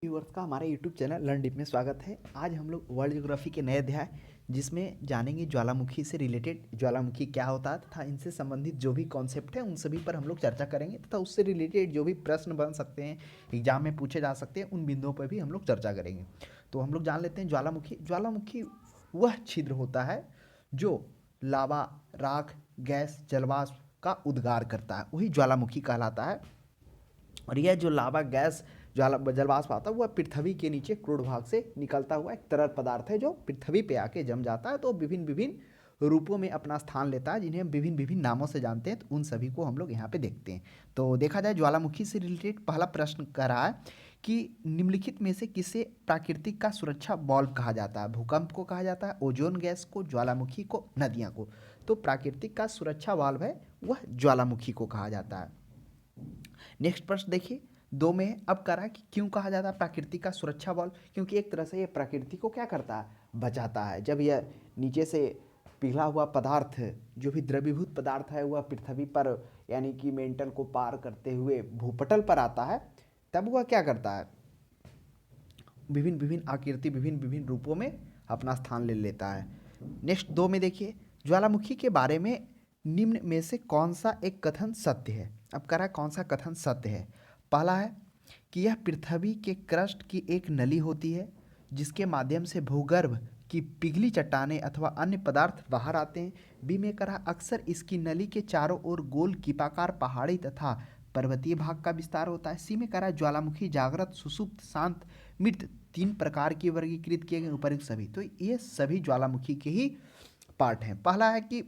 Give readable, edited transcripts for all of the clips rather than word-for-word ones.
Viewers का हमारे YouTube channel learn deep में स्वागत है। आज हम लोग वर्ल्ड ज्योग्राफी के नए अध्याय जिसमें जानेंगे ज्वालामुखी से रिलेटेड ज्वालामुखी क्या होता है तथा इनसे संबंधित जो भी कॉन्सेप्ट है उन सभी पर हम लोग चर्चा करेंगे तथा उससे रिलेटेड जो भी प्रश्न बन सकते हैं, एग्जाम में पूछे जा सकते हैं, उन बिंदुओं पर भी हम लोग चर्चा करेंगे। तो हम लोग जान लेते हैं ज्वालामुखी। ज्वालामुखी वह छिद्र होता है जो लावा, राख, गैस, जलवाष्प का उद्गार करता है, वही ज्वालामुखी कहलाता है। और यह जो लावा, गैस, जलवाष्प आता है वह पृथ्वी के नीचे क्रूड भाग से निकलता हुआ एक तरल पदार्थ है जो पृथ्वी पे आके जम जाता है। तो विभिन्न विभिन्न रूपों में अपना स्थान लेता है, जिन्हें हम विभिन्न विभिन्न नामों से जानते हैं। तो उन सभी को हम लोग यहाँ पे देखते हैं। तो देखा जाए ज्वालामुखी से रिलेटेड पहला प्रश्न कह रहा है कि निम्नलिखित में से किसे प्राकृतिक का सुरक्षा बॉल्व कहा जाता है? भूकंप को कहा जाता है, ओजोन गैस को, ज्वालामुखी को, नदियाँ को। तो प्राकृतिक का सुरक्षा वाल्व है वह ज्वालामुखी को कहा जाता है। नेक्स्ट प्रश्न देखिए, दो में अब करा कि क्यों कहा जाता है प्राकृतिक का सुरक्षा बॉल्व? क्योंकि एक तरह से ये प्रकृति को क्या करता है, बचाता है। जब यह नीचे से पिघला हुआ पदार्थ, जो भी द्रवीभूत पदार्थ है, वह पृथ्वी पर यानी कि मेंटल को पार करते हुए भूपटल पर आता है, तब वह क्या करता है, विभिन्न विभिन्न आकृति, विभिन्न विभिन्न रूपों में अपना स्थान ले लेता है। नेक्स्ट दो में देखिए, ज्वालामुखी के बारे में निम्न में से कौन सा एक कथन सत्य है? अब कह रहा है कौन सा कथन सत्य है। पहला है कि यह पृथ्वी के क्रस्ट की एक नली होती है जिसके माध्यम से भूगर्भ की पिघली चट्टानें अथवा अन्य पदार्थ बाहर आते हैं। बी में कहा अक्सर इसकी नली के चारों ओर गोल कीपाकार पहाड़ी तथा पर्वतीय भाग का विस्तार होता है। सी में कहा ज्वालामुखी जागृत, सुषुप्त, शांत, मृत तीन प्रकार की वर्गीकृत किए गए उपर्युक्त सभी। तो ये सभी ज्वालामुखी के ही पार्ट हैं। पहला है कि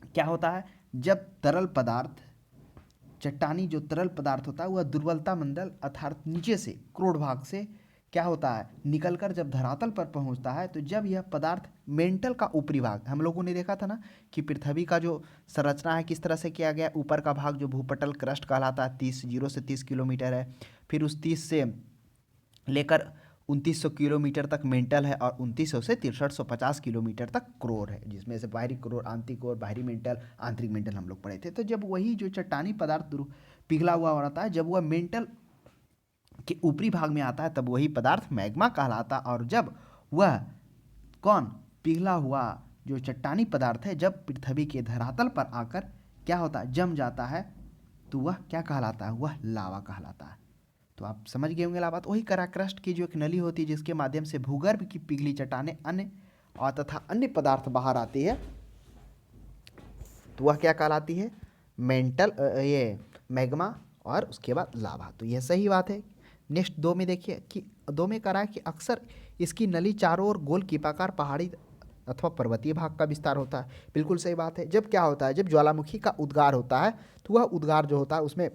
क्या होता है, जब तरल पदार्थ, चट्टानी जो तरल पदार्थ होता है वह दुर्बलता मंडल अर्थात नीचे से क्रोड भाग से क्या होता है, निकलकर जब धरातल पर पहुंचता है, तो जब यह पदार्थ मेंटल का ऊपरी भाग, हम लोगों ने देखा था ना कि पृथ्वी का जो संरचना है किस तरह से किया गया, ऊपर का भाग जो भूपटल क्रस्ट कहलाता है 0 से 30 किलोमीटर है, फिर उस 30 से लेकर 2900 किलोमीटर तक मेंटल है और 2900 से 6350 किलोमीटर तक क्रोर है, जिसमें से बाहरी क्रोर, आंतरिक क्रोर, बाहरी मेंटल, आंतरिक मेंटल हम लोग पढ़े थे। तो जब वही जो चट्टानी पदार्थ पिघला हुआ रहता है, जब वह मेंटल के ऊपरी भाग में आता है तब वही पदार्थ मैग्मा कहलाता। और जब वह कौन, पिघला हुआ जो चट्टानी पदार्थ है जब पृथ्वी के धरातल पर आकर क्या होता है, जम जाता है, तो वह क्या कहलाता है, वह लावा कहलाता है। तो आप समझ गए होंगे लावा। तो वही करा क्रस्ट की जो एक नली होती है जिसके माध्यम से भूगर्भ की पिघली चट्टानें अन्य और तथा अन्य पदार्थ बाहर आती है, तो वह क्या कहलाती है, मेंटल, ये मैग्मा और उसके बाद लावा। तो यह सही बात है। नेक्स्ट दो में देखिए कि दो में करा है कि अक्सर इसकी नली चारों ओर गोल कीपाकार पहाड़ी अथवा पर्वतीय भाग का विस्तार होता है। बिल्कुल सही बात है। जब क्या होता है, जब ज्वालामुखी का उद्गार होता है तो वह उद्गार जो होता है उसमें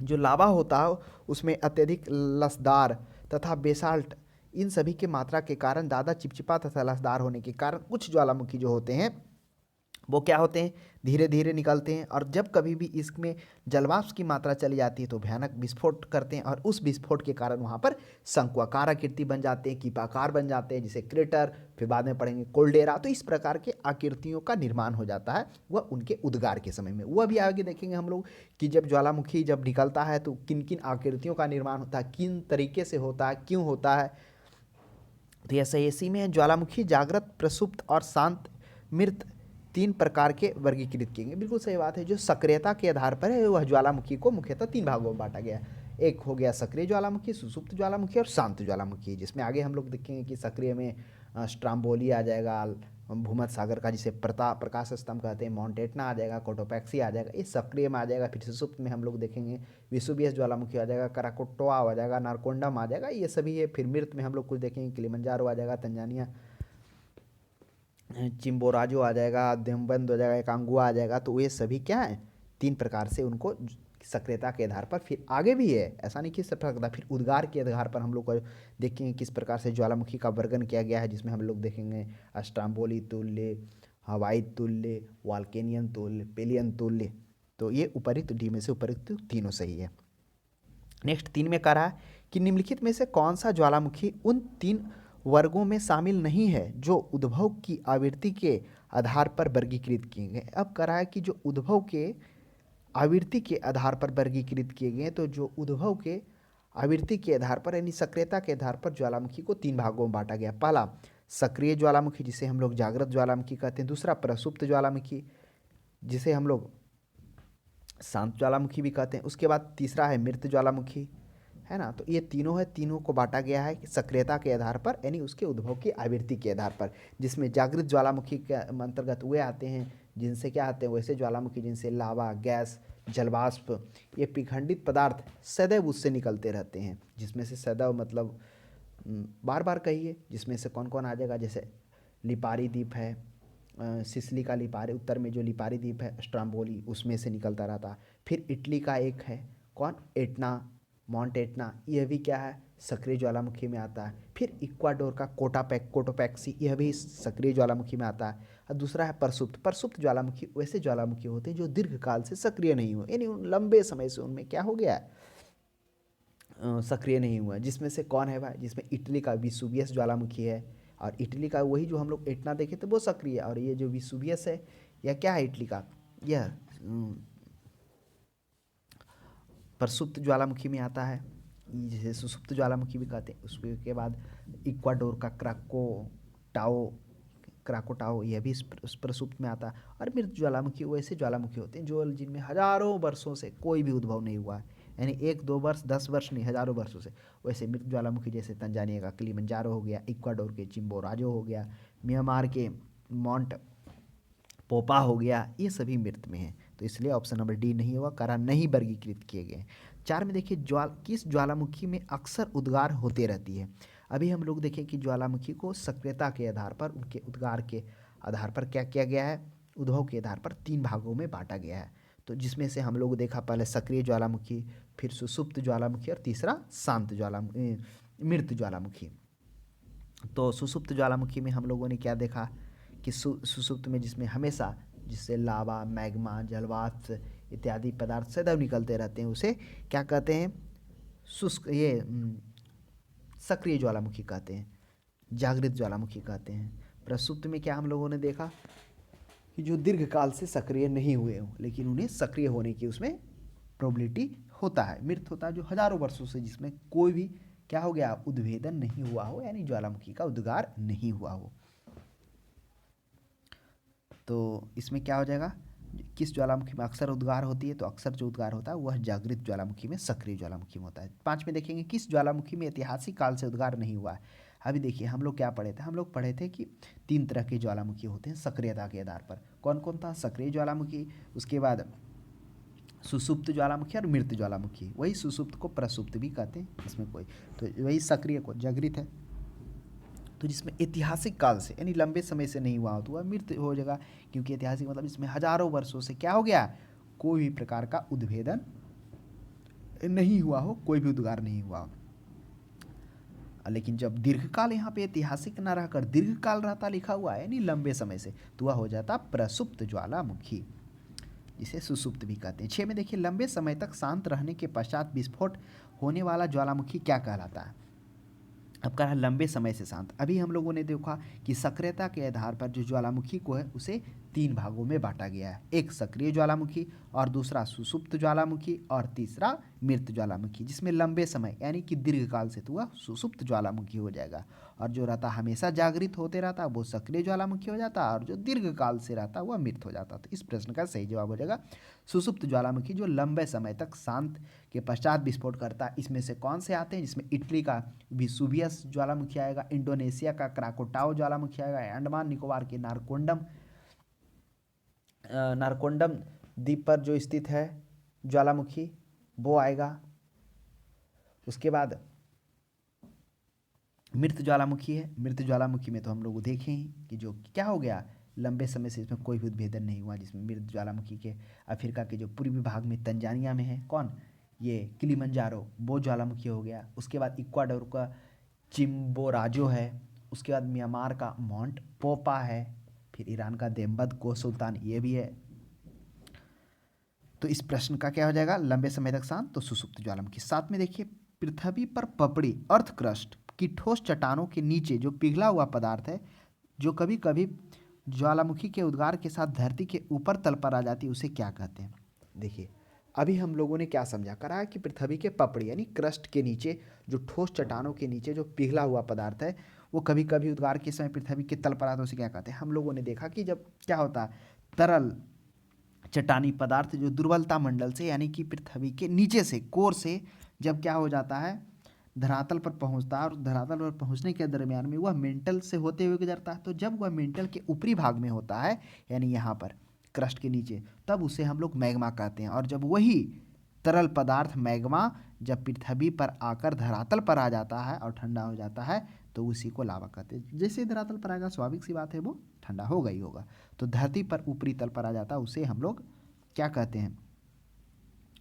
जो लावा होता है उसमें अत्यधिक लसदार तथा बेसाल्ट, इन सभी की मात्रा के कारण ज़्यादा चिपचिपा तथा लसदार होने के कारण कुछ ज्वालामुखी जो होते हैं वो क्या होते हैं, धीरे धीरे निकलते हैं। और जब कभी भी इसमें जलवाष्प की मात्रा चली जाती है तो भयानक विस्फोट करते हैं, और उस विस्फोट के कारण वहाँ पर शंक्वाकार आकृति बन जाते हैं, कीपाकार बन जाते हैं, जिसे क्रेटर, फिर बाद में पढ़ेंगे कोल्डेरा। तो इस प्रकार के आकृतियों का निर्माण हो जाता है वह उनके उद्गार के समय में। वह भी आगे देखेंगे हम लोग कि जब ज्वालामुखी जब निकलता है तो किन किन आकृतियों का निर्माण होता है, किन तरीके से होता है, क्यों होता है। तो यह सही, इसी में ज्वालामुखी जागृत, प्रसुप्त और शांत, मृत तीन प्रकार के वर्गीकृत किए गए। बिल्कुल सही बात है। जो सक्रियता के आधार पर है वह ज्वालामुखी को मुख्यतः तीन भागों में बांटा गया है। एक हो गया सक्रिय ज्वालामुखी, सुसुप्त ज्वालामुखी और शांत ज्वालामुखी, जिसमें आगे हम लोग देखेंगे कि सक्रिय में स्ट्राम्बोली आ जाएगा, भूमध्य सागर का जिसे प्रकाश स्तंभ कहते हैं, माउंट एटना आ जाएगा, कोटोपैक्सी आ जाएगा, ये सक्रिय में आ जाएगा। फिर सुसुप्त में हम लोग देखेंगे विसुबियस ज्वालामुखी आ जाएगा, कराकोट्टोआ आ जाएगा, नारकोंडम आ जाएगा, ये सभी है। फिर मृत में हम लोग कुछ देखेंगे, किलिमंजारो आ जाएगा, तंजानिया, चिम्बोराजो आ जाएगा, देवबंद हो जाएगा, कांगुआ आ जाएगा। तो ये सभी क्या है, तीन प्रकार से उनको सक्रियता के आधार पर। फिर आगे भी है, ऐसा नहीं कि सब प्रकार, फिर उद्गार के आधार पर हम लोग को देखेंगे किस प्रकार से ज्वालामुखी का वर्णन किया गया है, जिसमें हम लोग देखेंगे अस्ट्राम्बोली तुल्य, हवाई तुल्य, वाल्केनियन तुल्य, पेलियन तुल्य। तो ये उपरिक्त डी में से उपरिक्त तीनों सही है। नेक्स्ट तीन में कह रहा है कि निम्नलिखित में से कौन सा ज्वालामुखी उन तीन वर्गों में शामिल नहीं है जो उद्भव की आवृत्ति के आधार पर वर्गीकृत किए गए। अब कह रहा है कि जो उद्भव के आवृत्ति के आधार पर वर्गीकृत किए गए, तो जो उद्भव के आवृत्ति के आधार पर यानी सक्रियता के आधार पर ज्वालामुखी को 3 भागों में बांटा गया। पहला सक्रिय ज्वालामुखी जिसे हम लोग जागृत ज्वालामुखी कहते हैं, दूसरा प्रसुप्त ज्वालामुखी जिसे हम लोग शांत ज्वालामुखी भी कहते हैं, उसके बाद तीसरा है मृत ज्वालामुखी, है ना। तो ये तीनों है, तीनों को बांटा गया है सक्रियता के आधार पर यानी उसके उद्भव की आवृत्ति के आधार पर, जिसमें जागृत ज्वालामुखी के अंतर्गत वे आते हैं जिनसे क्या आते हैं, वैसे ज्वालामुखी जिनसे लावा, गैस, जलवाष्प, ये पिघंडित पदार्थ सदैव उससे निकलते रहते हैं, जिसमें से सदैव मतलब बार बार कहिए, जिसमें से कौन कौन आ जाएगा, जैसे लिपारी द्वीप है, सिसिली का लिपारी, उत्तर में जो लिपारी द्वीप है स्ट्राम्बोली, उसमें से निकलता रहता। फिर इटली का एक है कौन, एटना, माउंट एटना, यह भी क्या है, सक्रिय ज्वालामुखी में आता है। फिर इक्वाडोर का कोटोपैक्सी, यह भी सक्रिय ज्वालामुखी में आता है। और दूसरा है प्रसुप्त ज्वालामुखी, वैसे ज्वालामुखी होते हैं जो दीर्घकाल से सक्रिय नहीं हुए, यानी लंबे समय से उनमें क्या हो गया है, सक्रिय नहीं हुआ। जिसमें से कौन है भाई, जिसमें इटली का विसुवियस ज्वालामुखी है, और इटली का वही जो हम लोग एटना देखे थे वो सक्रिय है, और ये जो विसुवियस है यह क्या है, इटली का यह प्रसुप्त ज्वालामुखी में आता है, जिसे सुसुप्त ज्वालामुखी भी कहते हैं। उसके बाद इक्वाडोर का क्राकोटाओ, यह भी इस प्रसुप्त में आता है। और मृत ज्वालामुखी वैसे ज्वालामुखी होते हैं जो जिनमें हजारों वर्षों से कोई भी उद्भव नहीं हुआ है, यानी 1-2 वर्ष 10 वर्ष नहीं, हजारों वर्षों से। वैसे मृत ज्वालामुखी जैसे तंजानिया का किलिमंजारो हो गया, इक्वाडोर के चिम्बोराजो हो गया, म्यांमार के माउंट पोपा हो गया, ये सभी मृत में हैं। तो इसलिए ऑप्शन नंबर डी नहीं होगा, कारण नहीं वर्गीकृत किए गए। 4 में देखिए किस ज्वालामुखी में अक्सर उद्गार होते रहती है। अभी हम लोग देखें कि ज्वालामुखी को सक्रियता के आधार पर, उनके उद्गार के आधार पर क्या किया गया है, उद्भव के आधार पर 3 भागों में बांटा गया है। तो जिसमें से हम लोग देखा पहले सक्रिय ज्वालामुखी, फिर सुसुप्त ज्वालामुखी, और तीसरा शांत ज्वालामुखी, मृत ज्वालामुखी। तो सुसुप्त ज्वालामुखी में हम लोगों ने क्या देखा कि सुसुप्त में जिसमें हमेशा, जिससे लावा, मैग्मा, जलवाष्प इत्यादि पदार्थ सदैव निकलते रहते हैं, उसे क्या कहते हैं, शुष्क, ये सक्रिय ज्वालामुखी कहते हैं, जागृत ज्वालामुखी कहते हैं। प्रसुप्त में क्या हम लोगों ने देखा कि जो दीर्घकाल से सक्रिय नहीं हुए हों, लेकिन उन्हें सक्रिय होने की उसमें प्रोबेबिलिटी होता है। मृत होता है जो हजारों वर्षों से, जिसमें कोई भी क्या हो गया, उद्भेदन नहीं हुआ हो, यानी ज्वालामुखी का उद्गार नहीं हुआ हो। तो इसमें क्या हो जाएगा, किस ज्वालामुखी में अक्सर उद्गार होती है, तो अक्सर जो उद्गार होता है वह जागृत ज्वालामुखी में, सक्रिय ज्वालामुखी में होता है। 5 में देखेंगे किस ज्वालामुखी में ऐतिहासिक काल से उद्गार नहीं हुआ है। अभी देखिए हम लोग क्या पढ़े थे, हम लोग पढ़े थे कि 3 तरह के ज्वालामुखी होते हैं सक्रियता के आधार पर। कौन कौन था, सक्रिय ज्वालामुखी, उसके बाद सुसुप्त ज्वालामुखी और मृत ज्वालामुखी। वही सुसुप्त को प्रसुप्त भी कहते हैं, इसमें कोई, तो वही सक्रिय को जागृत है। तो जिसमें ऐतिहासिक काल से यानी लंबे समय से नहीं हुआ हो तो वह मृत हो जाएगा, क्योंकि ऐतिहासिक मतलब इसमें हजारों वर्षों से क्या हो गया, कोई भी प्रकार का उद्भेदन नहीं हुआ हो, कोई भी उद्गार नहीं हुआ हो। लेकिन जब दीर्घकाल यहाँ पे ऐतिहासिक ना रहकर दीर्घकाल रहता लिखा हुआ है यानी लंबे समय से, तो वह हो जाता प्रसुप्त ज्वालामुखी, जिसे सुसुप्त भी कहते हैं। 6 में देखिए लंबे समय तक शांत रहने के पश्चात विस्फोट होने वाला ज्वालामुखी क्या कहलाता है। अब कहा लंबे समय से शांत। अभी हम लोगों ने देखा कि सक्रियता के आधार पर जो ज्वालामुखी को है उसे 3 भागों में बांटा गया है, एक सक्रिय ज्वालामुखी, और दूसरा सुसुप्त ज्वालामुखी, और तीसरा मृत ज्वालामुखी। जिसमें लंबे समय यानी कि दीर्घकाल से तो वह सुसुप्त ज्वालामुखी हो जाएगा, और जो रहता हमेशा जागृत होते रहता वो सक्रिय ज्वालामुखी हो जाता, और जो दीर्घकाल से रहता वह मृत हो जाता। तो इस प्रश्न का सही जवाब हो जाएगा सुसुप्त ज्वालामुखी, जो लंबे समय तक शांत के पश्चात विस्फोट करता है। इसमें से कौन से आते हैं, जिसमें इटली का विसुवियस ज्वालामुखी आएगा, इंडोनेशिया का क्राकोटाओ ज्वालामुखी आएगा, अंडमान निकोबार के नारकोंडम द्वीप पर जो स्थित है ज्वालामुखी वो आएगा। उसके बाद मृत ज्वालामुखी है, मृत ज्वालामुखी में तो हम लोग देखें ही कि जो क्या हो गया, लंबे समय से इसमें कोई भी उद्भेदन नहीं हुआ। जिसमें मृत ज्वालामुखी के अफ्रीका के जो पूर्वी भाग में तंजानिया में है कौन, ये किलिमंजारो, वो ज्वालामुखी हो गया। उसके बाद इक्वाडोर का चिम्बोराजो है, उसके बाद म्यांमार का माउंट पोपा है, फिर ईरान का देम्बद को सुल्तान ये भी है। तो इस प्रश्न का क्या हो जाएगा, लंबे समय तक शांत, तो सुसुप्त ज्वालामुखी। 7 में देखिए पृथ्वी पर पपड़ी अर्थ क्रस्ट की ठोस चट्टानों के नीचे जो पिघला हुआ पदार्थ है, जो कभी कभी ज्वालामुखी के उद्गार के साथ धरती के ऊपर तल पर आ जाती है, उसे क्या कहते हैं। देखिए अभी हम लोगों ने क्या समझा करा कि पृथ्वी के पपड़ी यानी क्रस्ट के नीचे जो ठोस चट्टानों के नीचे जो पिघला हुआ पदार्थ है वो कभी कभी उद्गार के समय पृथ्वी के तल पर आता है, उसे क्या कहते हैं। हम लोगों ने देखा कि जब क्या होता है तरल चट्टानी पदार्थ जो दुर्बलता मंडल से यानी कि पृथ्वी के नीचे से कोर से जब क्या हो जाता है धरातल पर पहुंचता है और धरातल पर पहुंचने के दरमियान में वह मेंटल से होते हुए गुजरता है। तो जब वह मेंटल के ऊपरी भाग में होता है यानी यहाँ पर क्रस्ट के नीचे, तब उसे हम लोग मैग्मा कहते हैं। और जब वही तरल पदार्थ मैग्मा जब पृथ्वी पर आकर धरातल पर आ जाता है और ठंडा हो जाता है तो उसी को लावा कहते हैं। जैसे ही धरातल पर आएगा स्वाभाविक सी बात है वो ठंडा होगा ही होगा। तो धरती पर ऊपरी तल पर आ जाता है उसे हम लोग क्या कहते हैं,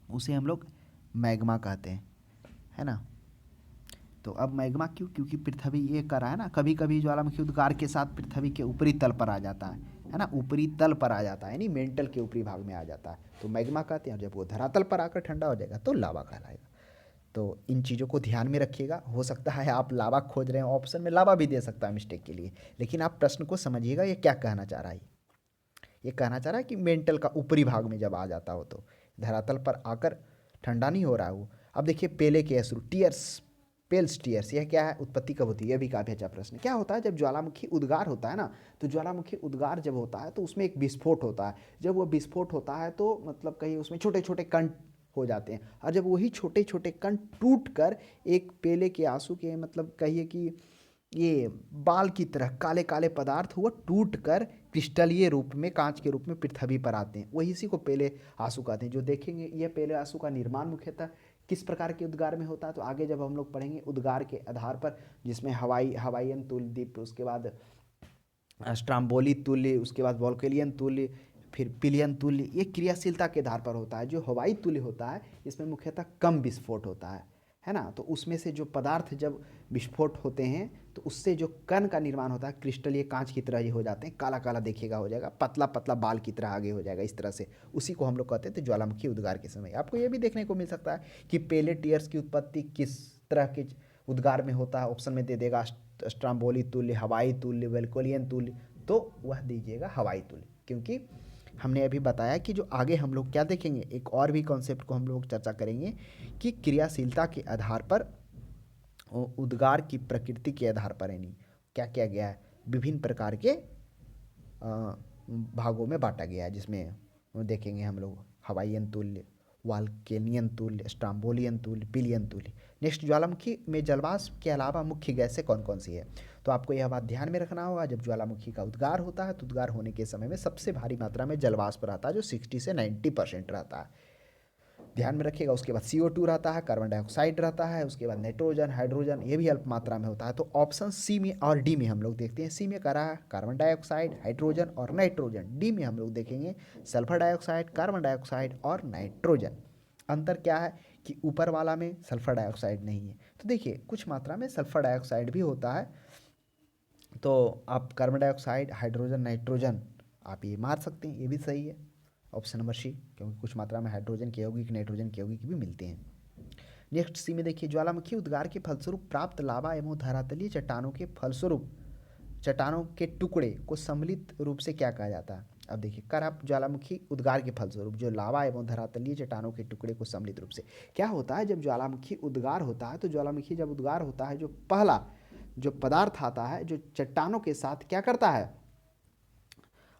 उसे हम लोग मैग्मा कहते हैं, है ना। तो अब मैग्मा क्यों, क्योंकि पृथ्वी ये कर रहा है ना, कभी कभी ज्वालामुखी उद्गार के साथ पृथ्वी के ऊपरी तल पर आ जाता है ना, ऊपरी तल पर आ जाता है यानी मेंटल के ऊपरी भाग में आ जाता है तो मैग्मा कहते हैं। और जब वो धरातल पर आकर ठंडा हो जाएगा तो लावा कहलाएगा। तो इन चीज़ों को ध्यान में रखिएगा। हो सकता है आप लावा खोज रहे हैं, ऑप्शन में लावा भी दे सकता है मिस्टेक के लिए, लेकिन आप प्रश्न को समझिएगा ये क्या कहना चाह रहा है। ये कहना चाह रहा है कि मेंटल का ऊपरी भाग में जब आ जाता हो तो धरातल पर आकर ठंडा नहीं हो रहा है वो। अब देखिए पेले के अश्रु टीयर्स, पेल्स टीयर्स, यह क्या है, उत्पत्ति कब होती है, यह भी काफ़ी अच्छा प्रश्न। क्या होता है जब ज्वालामुखी उद्गार होता है ना, तो ज्वालामुखी उद्गार जब होता है तो उसमें एक विस्फोट होता है। जब वो विस्फोट होता है तो मतलब कहीं उसमें छोटे छोटे कण हो जाते हैं, और जब वही छोटे छोटे कण टूट कर एक पेले के आंसू के मतलब कहिए कि ये बाल की तरह काले काले पदार्थ हुआ टूट कर क्रिस्टलीय रूप में कांच के रूप में पृथ्वी पर आते हैं, वही इसी को पेले आंसू कहते हैं। जो देखेंगे ये पेले आंसू का निर्माण मुख्यतः किस प्रकार के उद्गार में होता है, तो आगे जब हम लोग पढ़ेंगे उद्गार के आधार पर, जिसमें हवाईयन तुल्य द्वीप, उसके बाद स्ट्राम्बोली तुल्य, उसके बाद वॉल्केलियन तुल्य, फिर पिलियन तुल्य, ये क्रियाशीलता के आधार पर होता है। जो हवाई तुल्य होता है इसमें मुख्यतः कम विस्फोट होता है ना। तो उसमें से जो पदार्थ जब विस्फोट होते हैं तो उससे जो कण का निर्माण होता है क्रिस्टल ये कांच की तरह ये हो जाते हैं, काला काला देखिएगा हो जाएगा, पतला पतला बाल की तरह आगे हो जाएगा इस तरह से, उसी को हम लोग कहते हैं। तो ज्वालामुखी उद्गार के समय आपको ये भी देखने को मिल सकता है कि पेले टीयर्स की उत्पत्ति किस तरह के उद्गार में होता है। ऑप्शन में दे देगा स्ट्राम्बोली तुल्य, हवाई तुल्य, वेल्कोलियन तुल्य, तो वह दीजिएगा हवाई तुल्य। क्योंकि हमने अभी बताया कि जो आगे हम लोग क्या देखेंगे, एक और भी कॉन्सेप्ट को हम लोग चर्चा करेंगे कि क्रियाशीलता के आधार पर उद्गार की प्रकृति के आधार पर यानी क्या किया गया है, विभिन्न प्रकार के भागों में बांटा गया है, जिसमें देखेंगे हम लोग हवाईयन तुल्य, वाल्केनियन तुल्य, स्ट्राम्बोलियन तुल्य, पिलियन तुल्य। नेक्स्ट, ज्वालामुखी में जलवाष्प के अलावा मुख्य गैसें कौन कौन सी है, तो आपको यह बात ध्यान में रखना होगा। जब ज्वालामुखी का उद्गार होता है तो उद्गार होने के समय में सबसे भारी मात्रा में जलवाष्प रहता है जो 60 से 90% रहता है, ध्यान में रखिएगा। उसके बाद CO2 रहता है, कार्बन डाइऑक्साइड रहता है, उसके बाद नाइट्रोजन, हाइड्रोजन, ये भी अल्प मात्रा में होता है। तो ऑप्शन सी में और डी में हम लोग देखते हैं। सी में करा है कार्बन डाइऑक्साइड, हाइड्रोजन और नाइट्रोजन। डी में हम लोग देखेंगे सल्फर डाइऑक्साइड, कार्बन डाइऑक्साइड और नाइट्रोजन। अंतर क्या है कि ऊपर वाला में सल्फर डाइऑक्साइड नहीं है, तो देखिए कुछ मात्रा में सल्फर डाइऑक्साइड भी होता है। तो आप कार्बन डाइऑक्साइड, हाइड्रोजन, नाइट्रोजन आप ये मार सकते हैं, ये भी सही है ऑप्शन नंबर सी, क्योंकि कुछ मात्रा में हाइड्रोजन के यौगिक, नाइट्रोजन के यौगिक भी मिलते हैं। नेक्स्ट सी में देखिए, ज्वालामुखी उद्गार के फलस्वरूप प्राप्त लावा एवं धरातलीय चट्टानों के फलस्वरूप चट्टानों के टुकड़े को सम्मिलित रूप से क्या कहा जाता है। अब देखिए कर आप ज्वालामुखी उद्गार के फलस्वरूप जो लावा एवं धरातलीय चट्टानों के टुकड़े को सम्मिलित रूप से क्या होता है, जब ज्वालामुखी उद्गार होता है तो ज्वालामुखी जब उद्गार होता है जो पहला जो पदार्थ आता है जो चट्टानों के साथ क्या करता है,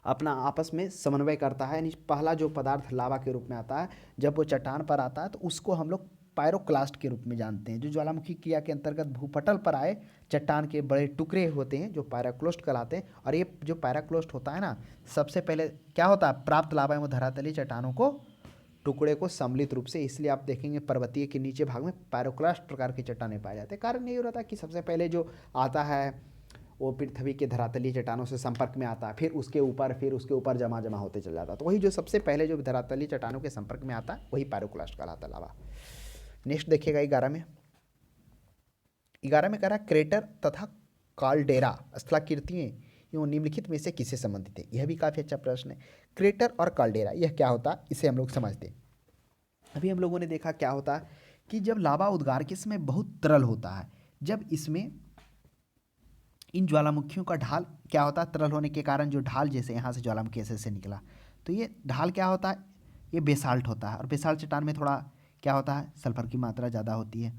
अपना आपस में समन्वय करता है। यानी पहला जो पदार्थ लावा के रूप में आता है जब वो चट्टान पर आता है तो उसको हम लोग पायरोक्लास्ट के रूप में जानते हैं। जो ज्वालामुखी क्रिया के अंतर्गत भूपटल पर आए चट्टान के बड़े टुकड़े होते हैं जो पायरोक्लास्ट कहलाते हैं। और ये जो पायरोक्लास्ट होता है ना, सबसे पहले क्या होता है, प्राप्त लावा एवं धरातलीय चट्टानों को टुकड़े को सम्मिलित रूप से, इसलिए आप देखेंगे पर्वतीय के नीचे भाग में पायरोक्लास्ट प्रकार की चट्टानें पाए जाते हैं। कारण ये रहता है कि सबसे पहले जो आता है वो पृथ्वी के धरातलीय चट्टानों से संपर्क में आता है, फिर उसके ऊपर जमा जमा होते चल जाता है। तो वही जो सबसे पहले जो धरातलीय चट्टानों के संपर्क में आता है वही पायरोक्लास्ट कहलाता है लावा। नेक्स्ट देखिएगा 11 में कह रहा है क्रेटर तथा काल्डेरा स्थलाकृतियां एवं निम्नलिखित में से किससे संबंधित है। यह भी काफ़ी अच्छा प्रश्न है। क्रेटर और काल्डेरा यह क्या होता है इसे हम लोग समझते हैं। अभी हम लोगों ने देखा क्या होता है कि जब लावा उद्गार के समय बहुत तरल होता है, जब इसमें इन ज्वालामुखियों का ढाल क्या होता है, तरल होने के कारण जो ढाल जैसे यहाँ से ज्वालामुखी ऐसे निकला, तो ये ढाल क्या होता है, ये बेसाल्ट होता है। और बेसाल्ट चट्टान में थोड़ा क्या होता है, सल्फर की मात्रा ज़्यादा होती है।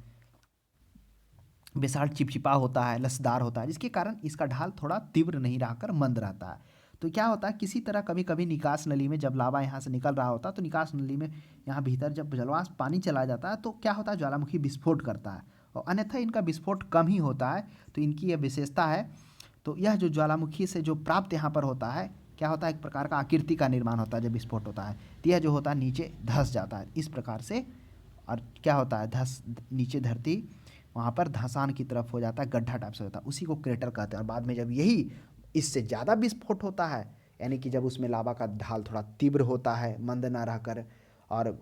बेसाल्ट चिपचिपा होता है, लसदार होता है, जिसके कारण इसका ढाल थोड़ा तीव्र नहीं रहकर मंद रहता है। तो क्या होता है, किसी तरह कभी कभी निकास नली में जब लावा यहाँ से निकल रहा होता है तो निकास नली में यहाँ भीतर जब जलवाष्प पानी चला जाता है तो क्या होता है, ज्वालामुखी विस्फोट करता है। और अन्यथा इनका विस्फोट कम ही होता है। तो इनकी यह विशेषता है। तो यह जो ज्वालामुखी से जो प्राप्त यहाँ पर होता है, क्या होता है, एक प्रकार का आकृति का निर्माण होता है जब विस्फोट होता है। तो यह जो होता है नीचे धंस जाता है इस प्रकार से। और क्या होता है, धस नीचे धरती वहाँ पर धंसान की तरफ हो जाता है, गड्ढा टाइप से होता है, उसी को क्रेटर कहते हैं। और बाद में जब यही इससे ज़्यादा विस्फोट होता है, यानी कि जब उसमें लावा का ढाल थोड़ा तीव्र होता है, मंद ना रहकर, और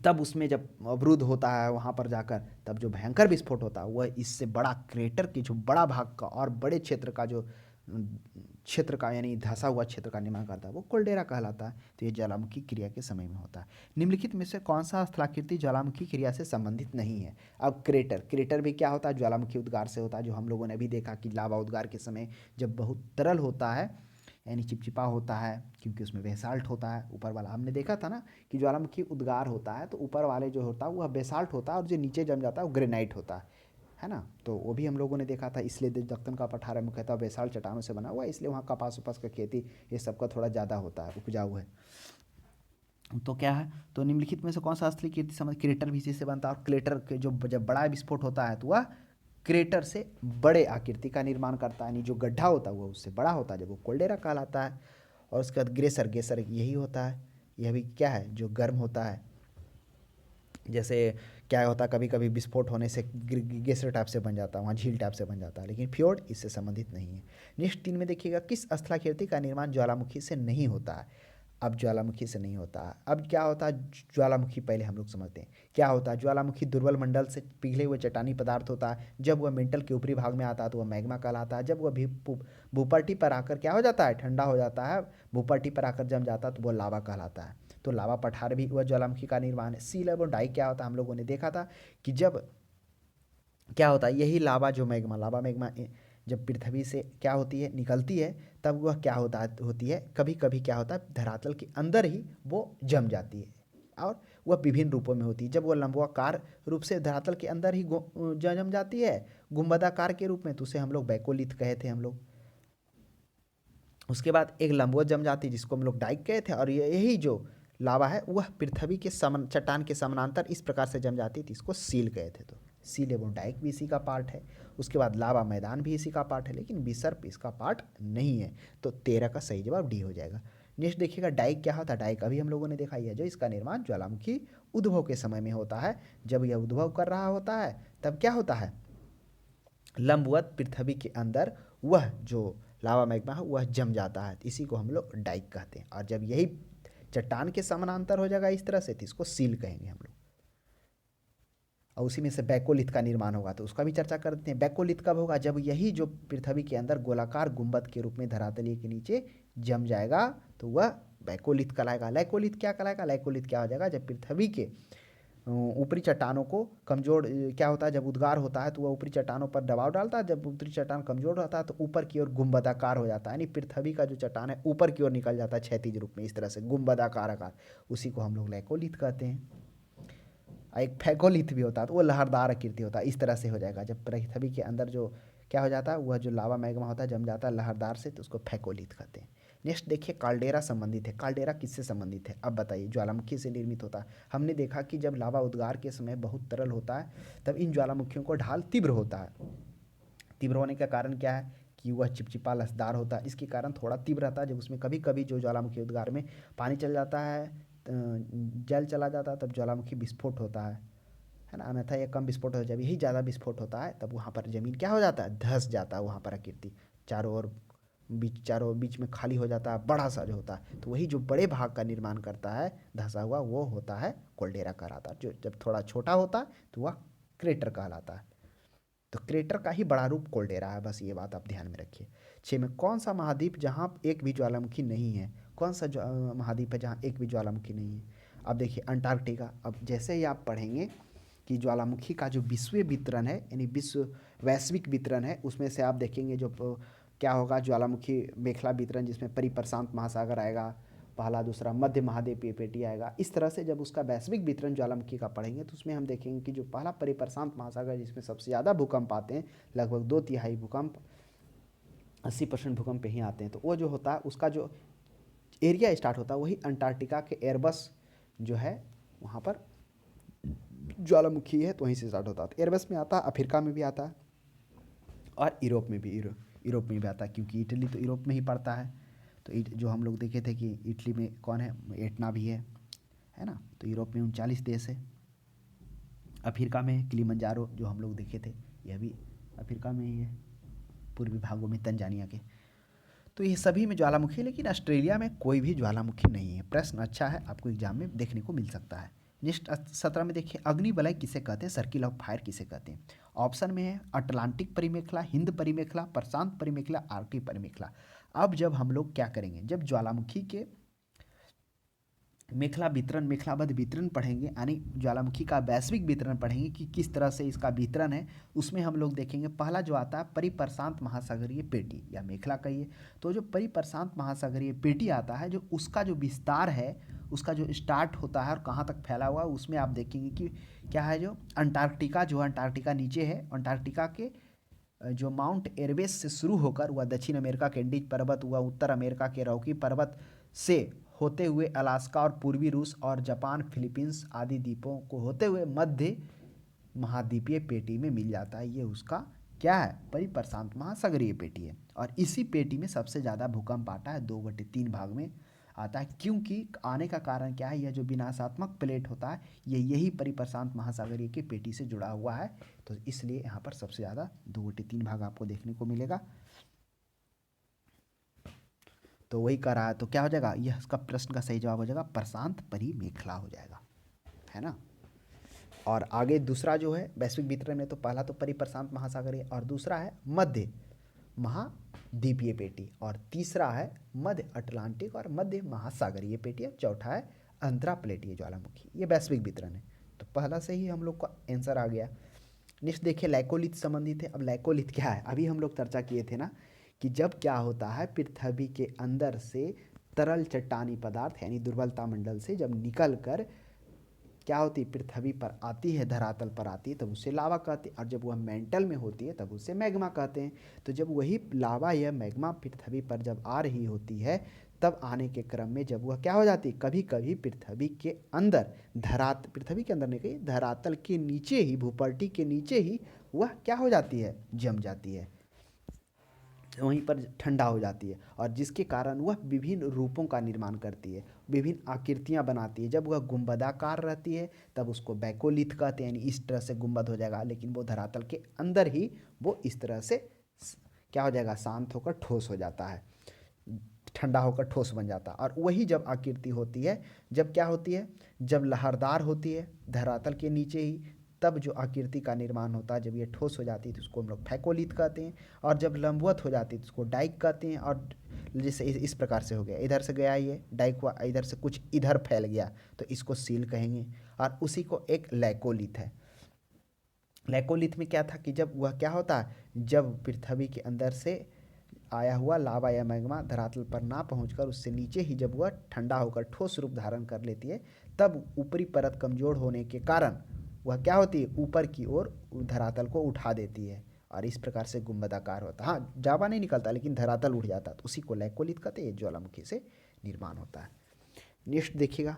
तब उसमें जब अवरुद्ध होता है वहाँ पर जाकर, तब जो भयंकर विस्फोट होता है वह इससे बड़ा क्रेटर की जो बड़ा भाग का और बड़े क्षेत्र का जो क्षेत्र का यानी धंसा हुआ क्षेत्र का निर्माण करता है, वो कोल्डेरा कहलाता है। तो ये ज्वालामुखी क्रिया के समय में होता है। निम्नलिखित में से कौन सा स्थलाकृति ज्वालामुखी क्रिया से संबंधित नहीं है। अब क्रेटर, क्रेटर भी क्या होता है, ज्वालामुखी उद्गार से होता है, जो हम लोगों ने अभी देखा कि लावा उद्गार के समय जब बहुत तरल होता है, यानी चिपचिपा होता है, क्योंकि उसमें बेसाल्ट होता है। ऊपर वाला हमने देखा था ना कि ज्वालामुखी उद्गार होता है तो ऊपर वाले जो होता है वह बेसाल्ट होता है, और जो नीचे जम जाता है वो ग्रेनाइट होता है ना। तो वो भी हम लोगों ने देखा था। इसलिए दक्कन का पठार मुख्यतः बेसाल्ट चट्टानों से बना हुआ है, इसलिए वहाँ कपास उपस का खेती ये सबका थोड़ा ज़्यादा होता है, उपजाऊ है। तो क्या है, तो निम्नलिखित में से कौन सा असली कीर्ति समझ, क्रेटर भी इसी से बनता है। और क्रेटर के जो जब बड़ा विस्फोट होता है तो वह क्रेटर से बड़े आकृति का निर्माण करता है, यानी जो गड्ढा होता है वो उससे बड़ा होता है, जब वो कोल्डेरा कहलाता है। और उसके बाद ग्रेसर, ग्रेसर यही होता है, यह भी क्या है, जो गर्म होता है। जैसे क्या होता है, कभी कभी विस्फोट होने से ग्लेशियर टाइप से बन जाता है, वहाँ झील टाइप से बन जाता है, लेकिन फ्योर्ड इससे संबंधित नहीं है। नेक्स्ट 3 में देखिएगा, किस स्थलाकृति का निर्माण ज्वालामुखी से नहीं होता है। अब ज्वालामुखी से नहीं होता है। अब क्या होता है, ज्वालामुखी पहले हम लोग समझते हैं क्या होता है। ज्वालामुखी दुर्बल मंडल से पिघले हुए चट्टानी पदार्थ होता है। जब वह मेंटल के ऊपरी भाग में आता है तो वह मैग्मा कहलाता है। जब वह भी भूपट्टी पर आकर क्या हो जाता है, ठंडा हो जाता है, भूपट्टी पर आकर जम जाता है तो वह लावा कहलाता है। तो लावा पठार भी वह ज्वालामुखी का निर्माण है। सी लेवल डाई क्या होता है, हम लोगों ने देखा था कि जब क्या होता है, यही लावा जो मैग्मा, लावा मैग्मा जब पृथ्वी से क्या होती है, निकलती है, तब वह क्या होता है, होती है कभी कभी क्या होता है, धरातल के अंदर ही वो जम जाती है। और वह विभिन्न रूपों में होती है। जब वह लंबवाकार रूप से धरातल के अंदर ही जम जाती है, गुंबदाकार के रूप में, तो उसे हम लोग बैकोलिथ कहे थे हम लोग। उसके बाद एक लंबवत जम जाती है जिसको हम लोग डाइक कहे थे। और यही जो लावा है वह पृथ्वी के चट्टान के समानांतर इस प्रकार से जम जाती थी, इसको सील कहे थे। तो सील एवं डाइक भी इसी का पार्ट है। उसके बाद लावा मैदान भी इसी का पार्ट है, लेकिन विसर्प इसका पार्ट नहीं है। तो 13 का सही जवाब डी हो जाएगा। नेक्स्ट देखिएगा, डाइक क्या होता है। डाइक अभी हम लोगों ने देखा ही है, जो इसका निर्माण ज्वालामुखी उद्भव के समय में होता है। जब यह उद्भव कर रहा होता है तब क्या होता है, लंबवत पृथ्वी के अंदर वह जो लावा मैग्मा है वह जम जाता है, इसी को हम लोग डाइक कहते हैं। और जब यही चट्टान के समानांतर हो जाएगा इस तरह से, तो इसको सील कहेंगे हम लोग। और उसी में से बैकोलिथ का निर्माण होगा, तो उसका भी चर्चा करते हैं। बैकोलिथ कब होगा, जब यही जो पृथ्वी के अंदर गोलाकार गुंबद के रूप में धरातल के नीचे जम जाएगा तो वह बैकोलिथ कहलाएगा। लैकोलिथ क्या कहलाएगा, लैकोलिथ क्या हो जाएगा, जब पृथ्वी के ऊपरी चट्टानों को कमज़ोर क्या होता है, जब उद्गार होता है तो वह ऊपरी चट्टानों पर दबाव डालता है। जब ऊपरी चट्टान कमज़ोर रहता है तो ऊपर की ओर गुंबदाकार हो जाता है, यानी पृथ्वी का जो चट्टान है ऊपर की ओर निकल जाता है क्षैतिज रूप में, इस तरह से गुंबदाकार आकार। उसी को हम लोग लैकोलिथ कहते हैं। एक फैकोलिथ भी होता है तो वो लहरदार आकृति होता है, इस तरह से हो जाएगा। जब पृथ्वी के अंदर जो क्या हो जाता है, वह जो लावा मैग्मा होता है जम जाता है लहरदार से, तो उसको फैकोलिथ कहते हैं। नेक्स्ट देखिए, काल्डेरा संबंधित है। काल्डेरा किससे संबंधित है, अब बताइए। ज्वालामुखी से निर्मित होता है। हमने देखा कि जब लावा उद्गार के समय बहुत तरल होता है तब इन ज्वालामुखियों को ढाल तीव्र होता है। तीव्र होने का कारण क्या है कि वह चिपचिपा लसदार होता है, इसके कारण थोड़ा तीव्र रहता है। जब उसमें कभी कभी जो ज्वालामुखी उद्गार में पानी चल जाता है, जल चला जाता है, तब ज्वालामुखी विस्फोट होता है ना। अन्यथा यह कम विस्फोट होता है। जब यही ज़्यादा विस्फोट होता है तब वहाँ पर ज़मीन क्या हो जाता है, धंस जाता है। वहाँ पर आकृति चारों बीच में खाली हो जाता है, बड़ा सा जो होता है। तो वही जो बड़े भाग का निर्माण करता है धंसा हुआ, वो होता है कोल्डेरा कहलाता है। जो जब थोड़ा छोटा होता है तो वह क्रेटर कहलाता है। तो क्रेटर का ही बड़ा रूप कोल्डेरा है, बस ये बात आप ध्यान में रखिए। 6 में, कौन सा महाद्वीप जहाँ एक भी ज्वालामुखी नहीं है। कौन सा महाद्वीप है जहाँ एक भी ज्वालामुखी नहीं है। अब देखिए अंटार्कटिका। अब जैसे ही आप पढ़ेंगे कि ज्वालामुखी का जो विश्व वितरण है, यानी विश्व वैश्विक वितरण है, उसमें से आप देखेंगे जो क्या होगा, ज्वालामुखी मेखला वितरण जिसमें परिप्रशांत महासागर आएगा, पहला दूसरा मध्य महाद्वीपीय पेटी आएगा। इस तरह से जब उसका वैश्विक वितरण ज्वालामुखी का पढ़ेंगे तो उसमें हम देखेंगे कि जो पहला परिप्रशांत महासागर जिसमें सबसे ज़्यादा भूकंप आते हैं, लगभग 2/3 भूकंप 80% भूकंप यहीं आते हैं, तो वो जो होता है उसका जो एरिया स्टार्ट होता है वही अंटार्कटिका के एयरबस जो है वहाँ पर ज्वालामुखी है तो वहीं से स्टार्ट होता है। तो एयरबस में आता है, अफ्रीका में भी आता है और यूरोप में भी यूरोप में भी आता है, क्योंकि इटली तो यूरोप में ही पड़ता है। तो जो हम लोग देखे थे कि इटली में कौन है, एटना भी है ना। तो यूरोप में 39 देश है। अफ्रीका में किलिमंजारो जो हम लोग देखे थे, यह भी अफ्रीका में ही है, पूर्वी भागों में तंजानिया के। तो ये सभी में ज्वालामुखी है, लेकिन ऑस्ट्रेलिया में कोई भी ज्वालामुखी नहीं है। प्रश्न अच्छा है, आपको एग्जाम में देखने को मिल सकता है। नेक्स्ट 17 में देखिए, अग्निवलय किसे कहते हैं, सर्किल ऑफ फायर किसे कहते हैं। ऑप्शन में है अटलांटिक परिमेखला, हिंद परिमेखला, प्रशांत परिमेखला, आर्कटिक परिमेखला। अब जब हम लोग क्या करेंगे, जब ज्वालामुखी के मेखला वितरण, मेखलाबद्ध वितरण पढ़ेंगे, यानी ज्वालामुखी का वैश्विक वितरण पढ़ेंगे कि किस तरह से इसका वितरण है, उसमें हम लोग देखेंगे पहला जो आता है परिप्रशांत महासागरीय पेटी या मेखला कहिए। तो जो परिप्रशांत महासागरीय पेटी आता है, जो उसका जो विस्तार है, उसका जो स्टार्ट होता है और कहाँ तक फैला हुआ है, उसमें आप देखेंगे कि क्या है, जो अंटार्कटिका, जो अंटार्कटिका नीचे है, अंटार्कटिका के जो माउंट एरबेस से शुरू होकर वह दक्षिण अमेरिका के एंडीज पर्वत हुआ, उत्तर अमेरिका के रॉकी पर्वत से होते हुए अलास्का और पूर्वी रूस और जापान, फिलीपींस आदि द्वीपों को होते हुए मध्य महाद्वीपीय पेटी में मिल जाता है। ये उसका क्या है, परिप्रशांत महासागरीय पेटी है। और इसी पेटी में सबसे ज़्यादा भूकंप आता है, 2/3 भाग में आता है। क्योंकि आने का कारण क्या है, यह जो विनाशात्मक प्लेट होता है ये यही परिप्रशांत महासागरीय की पेटी से जुड़ा हुआ है, तो इसलिए यहाँ पर सबसे ज़्यादा 2/3 भाग आपको देखने को मिलेगा। तो वही कर रहा है, तो क्या हो जाएगा, यह इसका प्रश्न का सही जवाब हो जाएगा प्रशांत परिमेखला हो जाएगा, है ना। और आगे दूसरा जो है वैश्विक वितरण में, तो पहला तो परिप्रशांत महासागरीय और दूसरा है मध्य महाद्वीपीय पेटी और तीसरा है मध्य अटलांटिक और मध्य महासागरीय पेटी और चौथा है अंतराप्लेटीय ज्वालामुखी। ये वैश्विक वितरण है, तो पहला से ही हम लोग का आंसर आ गया। नेक्स्ट देखिए, लैकोलिथ संबंधित है। अब लैकोलिथ क्या है, अभी हम लोग चर्चा किए थे ना कि जब क्या होता है, पृथ्वी के अंदर से तरल चट्टानी पदार्थ यानी दुर्बलता मंडल से जब निकल कर क्या होती है, पृथ्वी पर आती है, धरातल पर आती है, तब उसे लावा कहते हैं। और जब वह मेंटल में होती है तब उसे मैग्मा कहते हैं। तो जब वही लावा या मैग्मा पृथ्वी पर जब आ रही होती है, तब आने के क्रम में जब वह क्या हो जाती है, कभी कभी पृथ्वी के अंदर पृथ्वी के अंदर नहीं, कहीं धरातल के नीचे ही, भूपट्टी के नीचे ही वह क्या हो जाती है, जम जाती है, वहीं पर ठंडा हो जाती है। और जिसके कारण वह विभिन्न रूपों का निर्माण करती है, विभिन्न आकृतियां बनाती है। जब वह गुंबदाकार रहती है तब उसको बैकोलिथ कहते हैं, यानी इस तरह से गुंबद हो जाएगा, लेकिन वो धरातल के अंदर ही वो इस तरह से क्या हो जाएगा, शांत होकर ठोस हो जाता है, ठंडा होकर ठोस बन जाता है। और वही जब आकृति होती है, जब क्या होती है, जब लहरदार होती है धरातल के नीचे ही, तब जो आकृति का निर्माण होता है, जब ये ठोस हो जाती है तो उसको हम लोग फैकोलिथ कहते हैं। और जब लंबवत हो जाती है तो उसको डाइक कहते हैं। और जैसे इस प्रकार से हो गया, इधर से गया ये डाइक हुआ, इधर से कुछ इधर फैल गया तो इसको सील कहेंगे। और उसी को एक लैकोलिथ है। लैकोलिथ में क्या था कि जब वह क्या होता है, जब पृथ्वी के अंदर से आया हुआ लावा या मैग्मा धरातल पर ना पहुंचकर उससे नीचे ही जब वह ठंडा होकर ठोस रूप धारण कर लेती है, तब ऊपरी परत कमजोर होने के कारण वह क्या होती है, ऊपर की ओर धरातल को उठा देती है और इस प्रकार से गुंबदाकार होता है। हाँ, जावा नहीं निकलता लेकिन धरातल उठ जाता है, तो उसी को लैकोलिथ कहते हैं। ज्वालामुखी से निर्माण होता है। नेक्स्ट देखिएगा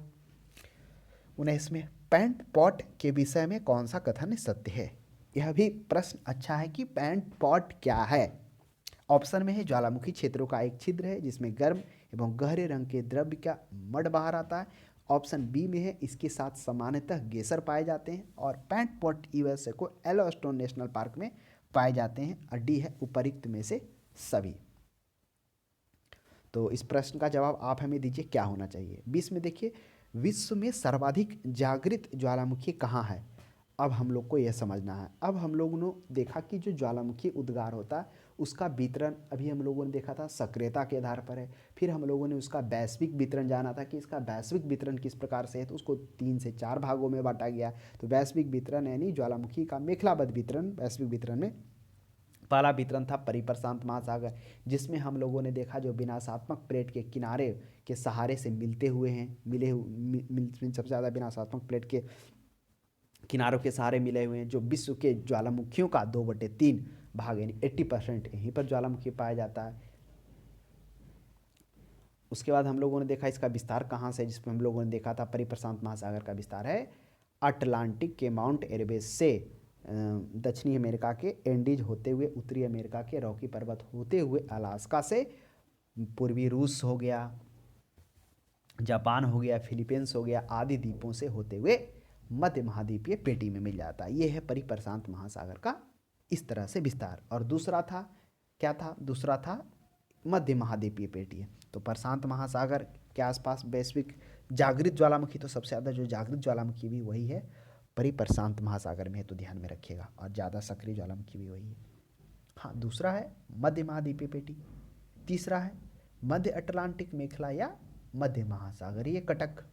19 में, पैंट पॉट के विषय में कौन सा कथन सत्य है। यह भी प्रश्न अच्छा है कि पैंट पॉट क्या है। ऑप्शन में है ज्वालामुखी क्षेत्रों का एक छिद्र है जिसमें गर्म एवं गहरे रंग के द्रव्य का मड बाहर आता है। ऑप्शन बी में है इसके साथ सामान्यतः गेसर पाए जाते हैं। और पैंट पॉट यूएसए को येलोस्टोन नेशनल पार्क में पाए जाते हैं। और डी है उपरिक्त में से सभी। तो इस प्रश्न का जवाब आप हमें दीजिए, क्या होना चाहिए। 20 में देखिए, विश्व में सर्वाधिक जागृत ज्वालामुखी कहाँ है। अब हम लोग को यह समझना है। अब हम लोगों ने देखा कि जो ज्वालामुखी उद्गार होता है उसका वितरण अभी हम लोगों ने देखा था सक्रियता के आधार पर है। फिर हम लोगों ने उसका वैश्विक वितरण जाना था कि इसका वैश्विक वितरण किस प्रकार से है, तो उसको 3 से 4 भागों में बांटा गया। तो वैश्विक वितरण यानी ज्वालामुखी का मेखलाबद्ध वितरण वैश्विक वितरण में पहला वितरण था परिप्रशांत महासागर, जिसमें हम लोगों ने देखा जो विनाशात्मक प्लेट के किनारे के सहारे से मिलते हुए हैं, सबसे ज़्यादा विनाशात्मक प्लेट के किनारों के सहारे मिले हुए हैं, जो विश्व के ज्वालामुखियों का 2/3 भाग यानी 80% यहीं पर ज्वालामुखी पाया जाता है। उसके बाद हम लोगों ने देखा इसका विस्तार कहाँ से, जिसमें हम लोगों ने देखा था परिप्रशांत महासागर का विस्तार है अटलांटिक के माउंट एरबेस से दक्षिणी अमेरिका के एंडीज होते हुए, उत्तरी अमेरिका के रॉकी पर्वत होते हुए, अलास्का से पूर्वी रूस हो गया, जापान हो गया, फिलीपींस हो गया आदि द्वीपों से होते हुए मध्य महाद्वीपीय पेटी में मिल जाता है। ये है परिप्रशांत महासागर का इस तरह से विस्तार। और दूसरा था क्या था, दूसरा था मध्य महाद्वीपीय पेटी है। तो प्रशांत महासागर के आसपास वैश्विक जागृत ज्वालामुखी, तो सबसे ज़्यादा जो जागृत ज्वालामुखी भी वही है परिप्रशांत महासागर में है, तो ध्यान में रखिएगा, और ज़्यादा सक्रिय ज्वालामुखी भी वही है। हाँ, दूसरा है मध्य महाद्वीपीय पेटी, तीसरा है मध्य अटलांटिक मेखला या मध्य महासागरीय कटक।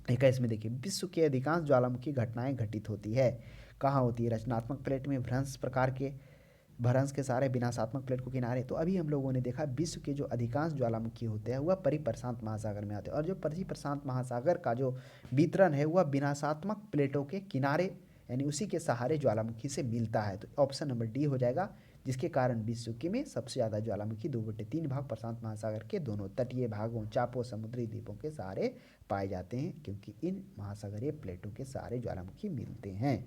21 में देखिए विश्व के अधिकांश ज्वालामुखी घटनाएं घटित होती है कहाँ होती है, रचनात्मक प्लेट में भ्रंश के सारे विनाशात्मक प्लेट को किनारे। तो अभी हम लोगों ने देखा विश्व के जो अधिकांश ज्वालामुखी होते हैं वह परिप्रशांत महासागर में आते हैं, और जो परिप्रशांत महासागर का जो वितरण है वह विनाशात्मक प्लेटों के किनारे यानी उसी के सहारे ज्वालामुखी से मिलता है। तो ऑप्शन नंबर डी हो जाएगा, जिसके कारण विश्व के में सबसे ज़्यादा ज्वालामुखी 2/3 भाग प्रशांत महासागर के दोनों तटीय भागों, चापों, समुद्री द्वीपों के सहारे पाए जाते हैं, क्योंकि इन महासागरीय प्लेटों के सहारे ज्वालामुखी मिलते हैं।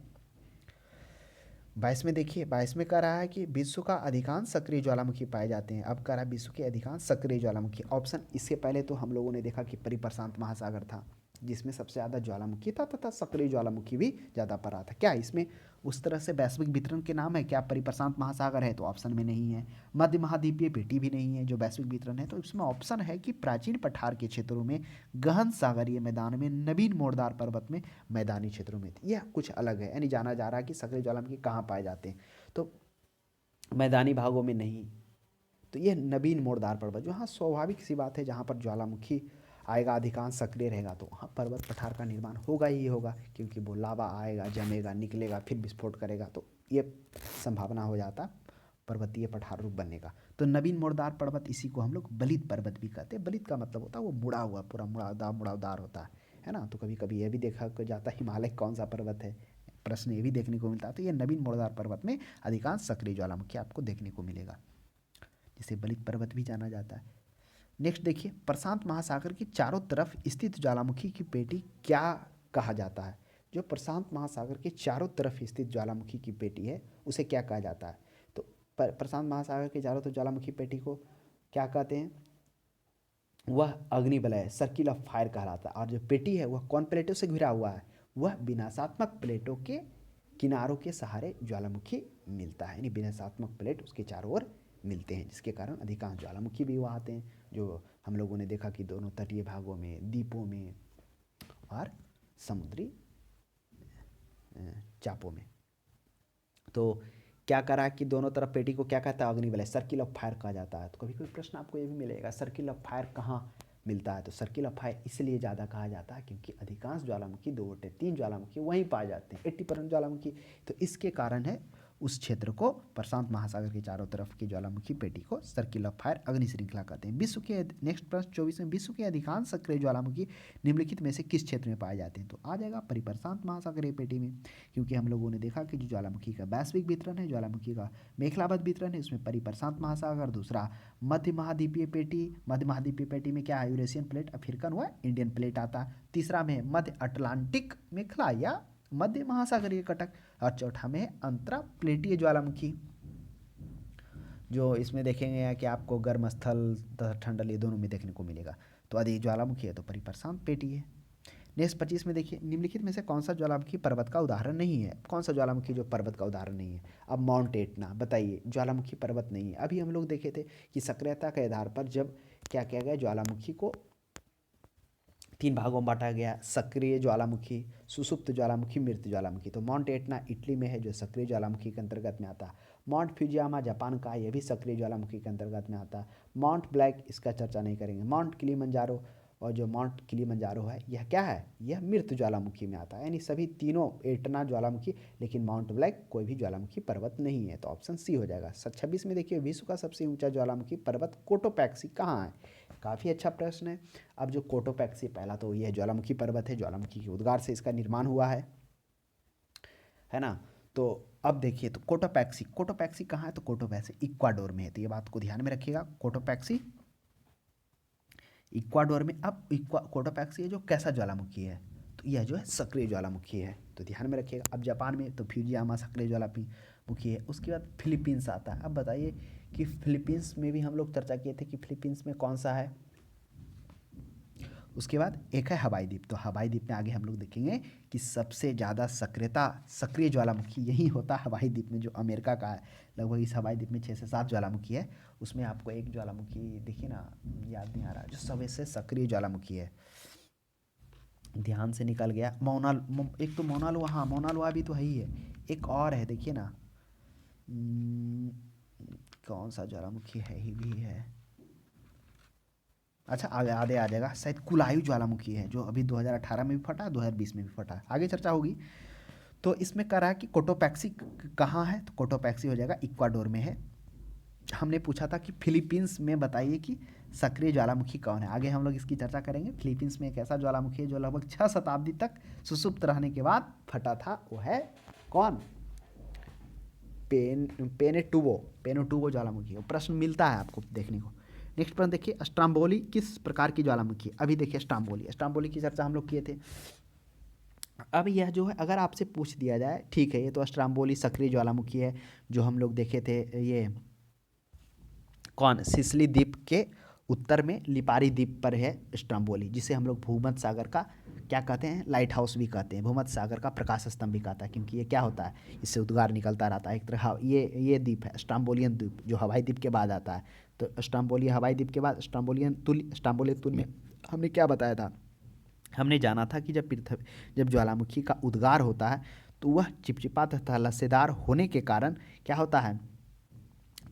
22 में देखिए, 22 में कह रहा है कि विश्व का अधिकांश सक्रिय ज्वालामुखी पाए जाते हैं। अब कह रहा है विश्व के अधिकांश सक्रिय ज्वालामुखी। ऑप्शन इससे पहले तो हम लोगों ने देखा कि परिप्रशांत महासागर था जिसमें सबसे ज़्यादा ज्वालामुखी था तथा सक्रिय ज्वालामुखी भी ज़्यादा पर रहा था। क्या इसमें उस तरह से वैश्विक वितरण के नाम है, क्या परिप्रशांत महासागर है, तो ऑप्शन में नहीं है। मध्य महाद्वीपीय पेटी भी नहीं है जो वैश्विक वितरण है, तो इसमें ऑप्शन है कि प्राचीन पठार के क्षेत्रों में, गहन सागरीय मैदान में, नवीन मोड़दार पर्वत में, मैदानी क्षेत्रों में। यह कुछ अलग है, यानी जाना जा रहा है कि सक्रिय ज्वालामुखी कहाँ पाए जाते हैं, तो मैदानी भागों में नहीं, तो यह नवीन मोड़दार पर्वत, जो हाँ स्वाभाविक सी बात है, जहाँ पर ज्वालामुखी आएगा अधिकांश सक्रिय रहेगा तो वहाँ पर्वत पठार का निर्माण होगा ही होगा, क्योंकि वो लावा आएगा, जमेगा, निकलेगा, फिर विस्फोट करेगा, तो ये संभावना हो जाता पर्वतीय पठार रूप बनने का। तो नवीन मुड़दार पर्वत, इसी को हम लोग बलित पर्वत भी कहते हैं। बलित का मतलब होता है वो मुड़ा हुआ, पूरा मुड़ावदार होता है ना। तो कभी कभी ये भी देखा जाता है हिमालय कौन सा पर्वत है, प्रश्न ये भी देखने को मिलता है। तो ये नवीन मुड़दार पर्वत में अधिकांश सक्रिय ज्वालामुखी आपको देखने को मिलेगा, जिसे बलित पर्वत भी जाना जाता है। नेक्स्ट देखिए, प्रशांत महासागर के चारों तरफ स्थित ज्वालामुखी की पेटी क्या कहा जाता है। जो प्रशांत महासागर के चारों तरफ स्थित ज्वालामुखी की पेटी है उसे क्या कहा जाता है, तो प्रशांत महासागर के चारों तरफ ज्वालामुखी पेटी को क्या कहते हैं, वह अग्निवलय, सर्किल ऑफ फायर कहलाता है। और जो पेटी है वह कौन प्लेटों से घिरा हुआ है, वह विनाशात्मक प्लेटों के किनारों के सहारे ज्वालामुखी मिलता है, यानी विनाशात्मक प्लेट उसके चारों ओर मिलते हैं, जिसके कारण अधिकांश ज्वालामुखी भी वहाँ आते हैं, जो हम लोगों ने देखा कि दोनों तटीय भागों में, द्वीपों में और समुद्री चापों में। तो क्या करा कि दोनों तरफ पेटी को क्या कहता है, अग्निवलय, सर्किल ऑफ फायर कहा जाता है। तो कभी कोई प्रश्न आपको ये भी मिलेगा, सर्किल ऑफ फायर कहाँ मिलता है, तो सर्किल ऑफ फायर इसलिए ज़्यादा कहा जाता है क्योंकि अधिकांश ज्वालामुखी 2/3 ज्वालामुखी वहीं पाए जाते हैं, 80% ज्वालामुखी। तो इसके कारण है उस क्षेत्र को, प्रशांत महासागर के चारों तरफ की ज्वालामुखी पेटी को सर्किल ऑफ फायर, अग्नि श्रृंखला कहते हैं। विश्व के नेक्स्ट प्रश्न 24 में, विश्व के अधिकांश सक्रिय ज्वालामुखी निम्नलिखित में से किस क्षेत्र में पाए जाते हैं, तो आ जाएगा परिप्रशांत महासागरीय पेटी में, क्योंकि हम लोगों ने देखा कि जो ज्वालामुखी का वैश्विक वितरण है, ज्वालामुखी का मेखलाबद्ध वितरण है, उसमें परिप्रशांत महासागर, दूसरा मध्य महाद्वीपीय पेटी, मध्य महाद्वीपीय पेटी में क्या है, यूरेशियन प्लेट, अफ्रीकन व इंडियन प्लेट आता है, तीसरा में मध्य अटलांटिक मेखला या मध्य महासागरीय कटक, और चौथा में अंतरा प्लेटीय ज्वालामुखी, जो इसमें देखेंगे कि आपको गर्म स्थल तथा ठंडल ये दोनों में देखने को मिलेगा। तो यदि ज्वालामुखी है तो परिप्रशांत पेटी है। नेक्स्ट 25 में देखिए, निम्नलिखित में से कौन सा ज्वालामुखी पर्वत का उदाहरण नहीं है, कौन सा ज्वालामुखी जो पर्वत का उदाहरण नहीं है। अब माउंट एटना बताइए, ज्वालामुखी पर्वत नहीं है। अभी हम लोग देखे थे कि सक्रियता के आधार पर जब क्या किया गया, ज्वालामुखी को 3 भागों में बांटा गया, सक्रिय ज्वालामुखी, सुसुप्त ज्वालामुखी, मृत ज्वालामुखी। तो माउंट एटना इटली में है जो सक्रिय ज्वालामुखी के अंतर्गत में आता है। माउंट फ्यूजियामा जापान का, यह भी सक्रिय ज्वालामुखी के अंतर्गत में आता है। माउंट ब्लैक, इसका चर्चा नहीं करेंगे। माउंट किलिमंजारो और जो माउंट किलिमंजारो है यह क्या है, यह मृत ज्वालामुखी में आता है। यानी सभी तीनों एटना ज्वालामुखी, लेकिन माउंट ब्लैक कोई भी ज्वालामुखी पर्वत नहीं है, तो ऑप्शन सी हो जाएगा। 26 में देखिए, विश्व का सबसे ऊंचा ज्वालामुखी पर्वत कोटोपैक्सी कहाँ है। काफ़ी अच्छा प्रश्न है। अब जो कोटोपैक्सी, पहला तो यह ज्वालामुखी पर्वत है, ज्वालामुखी के उद्गार से इसका निर्माण हुआ है ना। तो अब देखिए, तो कोटोपैक्सी, कोटोपैक्सी कहाँ है, तो कोटोपैक्सी इक्वाडोर में है, तो ये बात को ध्यान में रखिएगा। कोटोपैक्सी इक्वाडोर में। अब कोटोपैक्सी है जो कैसा ज्वालामुखी है, तो यह जो है सक्रिय ज्वालामुखी है, तो ध्यान में रखिएगा। अब जापान में तो फ्यूजियामा सक्रिय ज्वालामुखी है। उसके बाद फिलीपींस आता है। अब बताइए कि फिलीपींस में भी हम लोग चर्चा किए थे कि फिलीपींस में कौन सा है। उसके बाद एक है हवाई द्वीप, तो हवाई द्वीप में आगे हम लोग देखेंगे कि सबसे ज़्यादा सक्रिय ज्वालामुखी यही होता है हवाई द्वीप में, जो अमेरिका का है। लगभग इस हवाई द्वीप में 6 से 7 ज्वालामुखी है। उसमें आपको एक ज्वालामुखी देखिए ना, याद नहीं आ रहा, जो सबसे सक्रिय ज्वालामुखी है, ध्यान से निकल गया। एक तो मौना लोआ, हाँ मौना लोआ भी तो है ही है। एक और है देखिए ना, कौन सा ज्वालामुखी है ही भी है, अच्छा आगे आगे आ जाएगा शायद, कुलायू ज्वालामुखी है, जो अभी 2018 में भी फटा, 2020 में भी फटा, आगे चर्चा होगी। तो इसमें कह रहा है कि कोटोपैक्सी कहाँ है, तो कोटोपैक्सी हो जाएगा इक्वाडोर में है। हमने पूछा था कि फिलीपींस में बताइए कि सक्रिय ज्वालामुखी कौन है, आगे हम लोग इसकी चर्चा करेंगे। फिलीपींस में एक ऐसा ज्वालामुखी है जो लगभग 6 शताब्दी तक सुसुप्त रहने के बाद फटा था, वो है कौन, पेनेटुबो ज्वालामुखी। प्रश्न मिलता है आपको देखने को। नेक्स्ट प्रश्न देखिए, स्ट्राम्बोली किस प्रकार की ज्वालामुखी है। अभी देखिए स्ट्राम्बोली की चर्चा हम लोग किए थे। अब यह जो है अगर आपसे पूछ दिया जाए, ठीक है ये तो स्ट्राम्बोली सक्रिय ज्वालामुखी है, जो हम लोग देखे थे, ये कौन, सिसिली द्वीप के उत्तर में लिपारी द्वीप पर है स्ट्राम्बोली, जिसे हम लोग भूमध्य सागर का क्या कहते हैं, लाइट हाउस भी कहते हैं, भूमध्य सागर का प्रकाश स्तंभ भी कहता है, क्योंकि ये क्या होता है, इससे उद्गार निकलता रहता है एक तरह। ये द्वीप है स्ट्राम्बोलियन द्वीप, जो हवाई द्वीप के बाद आता है। तो स्ट्राम्बोलिया हवाई द्वीप के बाद स्ट्राम्बोलियन तुल्य में हमने क्या बताया था, हमने जाना था कि जब ज्वालामुखी का उद्गार होता है तो वह चिपचिपा तथा लस्सेदार होने के कारण क्या होता है,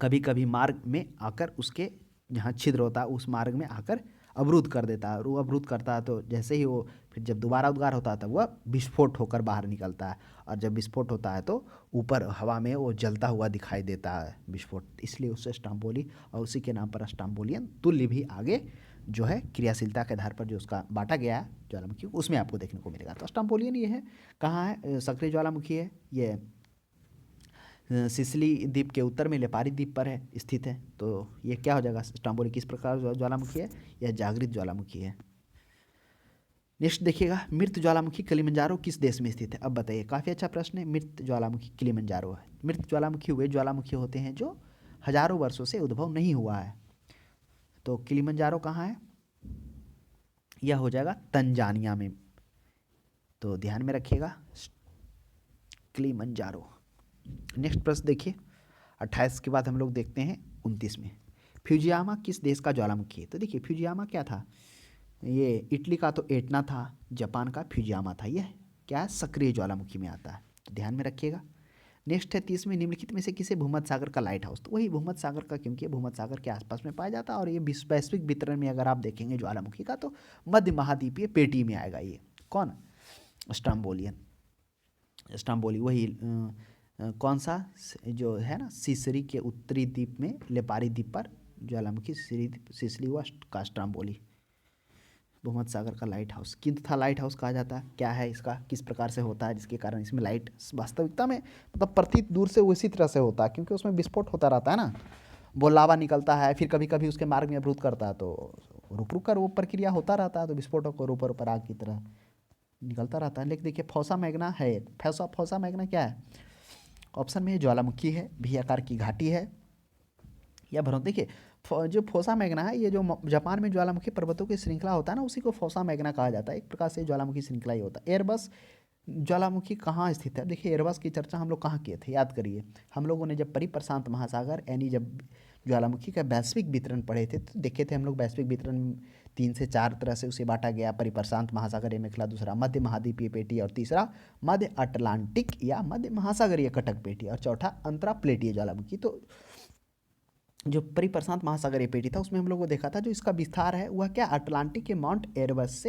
कभी कभी मार्ग में आकर उसके जहाँ छिद्र होता है उस मार्ग में आकर अवरुद्ध कर देता है, और वो अवरुद्ध करता है तो जैसे ही वो फिर जब दोबारा उद्गार होता है तब वह विस्फोट होकर बाहर निकलता है, और जब विस्फोट होता है तो ऊपर हवा में वो जलता हुआ दिखाई देता है विस्फोट, इसलिए उससे स्ट्राम्बोली, और उसी के नाम पर स्ट्राम्बोलियन तुल्य भी आगे जो है क्रियाशीलता के आधार पर जो उसका बांटा गया है ज्वालामुखी, उसमें आपको देखने को मिलेगा। तो स्ट्राम्बोलियन ये है, कहाँ है, सक्रिय ज्वालामुखी है, ये सिसिली द्वीप के उत्तर में लेपारी द्वीप पर है स्थित है। तो ये क्या हो जाएगा, स्ट्राम्बोली किस प्रकार ज्वालामुखी है, यह जागृत ज्वालामुखी है। नेक्स्ट देखिएगा, मृत ज्वालामुखी किलिमंजारो किस देश में स्थित है। अब बताइए, काफ़ी अच्छा प्रश्न है। मृत ज्वालामुखी किलिमंजारो है। मृत ज्वालामुखी वे ज्वालामुखी होते हैं जो हजारों वर्षों से उद्भव नहीं हुआ है। तो किलिमंजारो कहाँ है, यह हो जाएगा तंजानिया में, तो ध्यान में रखिएगा किलिमंजारो। नेक्स्ट प्रश्न देखिए, 28 के बाद हम लोग देखते हैं 29 में, फ्यूजियामा किस देश का ज्वालामुखी है। तो देखिए फ्यूजियामा क्या था, ये इटली का तो एटना था, जापान का फ्यूजियामा था, यह क्या है, सक्रिय ज्वालामुखी में आता है, तो ध्यान में रखिएगा। नेक्स्ट है 30 में, निम्नलिखित में से किसे भूमध्य सागर का लाइट हाउस, तो वही भूमध्य सागर का, क्योंकि भूमध्य सागर के आसपास में पाया जाता है, और ये वैश्विक वितरण में अगर आप देखेंगे ज्वालामुखी का तो मध्य महाद्वीपीय पेटी में आएगा। ये कौन, स्ट्राम्बोली वही कौन सा जो है ना, सिसिली के उत्तरी द्वीप में लेपारी द्वीप पर ज्वालामुखी सिसिली हुआ का स्ट्राम्बोली, भूमध्य सागर का लाइट हाउस। किंतु था लाइट हाउस कहा जाता है, क्या है इसका, किस प्रकार से होता है, जिसके कारण इसमें लाइट वास्तविकता में मतलब प्रतीत दूर से उसी तरह से होता है, क्योंकि उसमें विस्फोट होता रहता है ना, वो लावा निकलता है, फिर कभी कभी उसके मार्ग में अवरुद्ध करता है, तो रुक रुक कर वो प्रक्रिया होता रहता है, तो विस्फोट होकर ऊपर ऊपर आग की तरह निकलता रहता है। लेकिन देखिए फोसा मैग्ना है, फोसा मैग्ना क्या है, ऑप्शन में ज्वालामुखी है, भी आकार की घाटी है, या भ्रमण। देखिए जो फोसा मैग्ना है, ये जो जापान में ज्वालामुखी पर्वतों की श्रृंखला होता है ना, उसी को फोसा मैग्ना कहा जाता है। एक प्रकार से ज्वालामुखी श्रृंखला ही होता है। एयरबस ज्वालामुखी कहाँ स्थित है, देखिए एयरबस की चर्चा हम लोग कहाँ किए थे, याद करिए। हम लोगों ने जब परिप्रशांत महासागर यानी जब ज्वालामुखी का वैश्विक वितरण पढ़े थे, तो देखे थे हम लोग वैश्विक वितरण 3 से 4 तरह से उसे बांटा गया, परिप्रशांत महासागरीय मेखला, दूसरा मध्य महाद्वीपीय पेटी, और तीसरा मध्य अटलांटिक या मध्य महासागरीय कटक पेटी, और चौथा अंतरा प्लेटीय ज्वालामुखी। तो जो परिप्रशांत महासागरीय पेटी था उसमें हम लोग को देखा था जो इसका विस्तार है वह क्या अटलांटिक के माउंट एरबस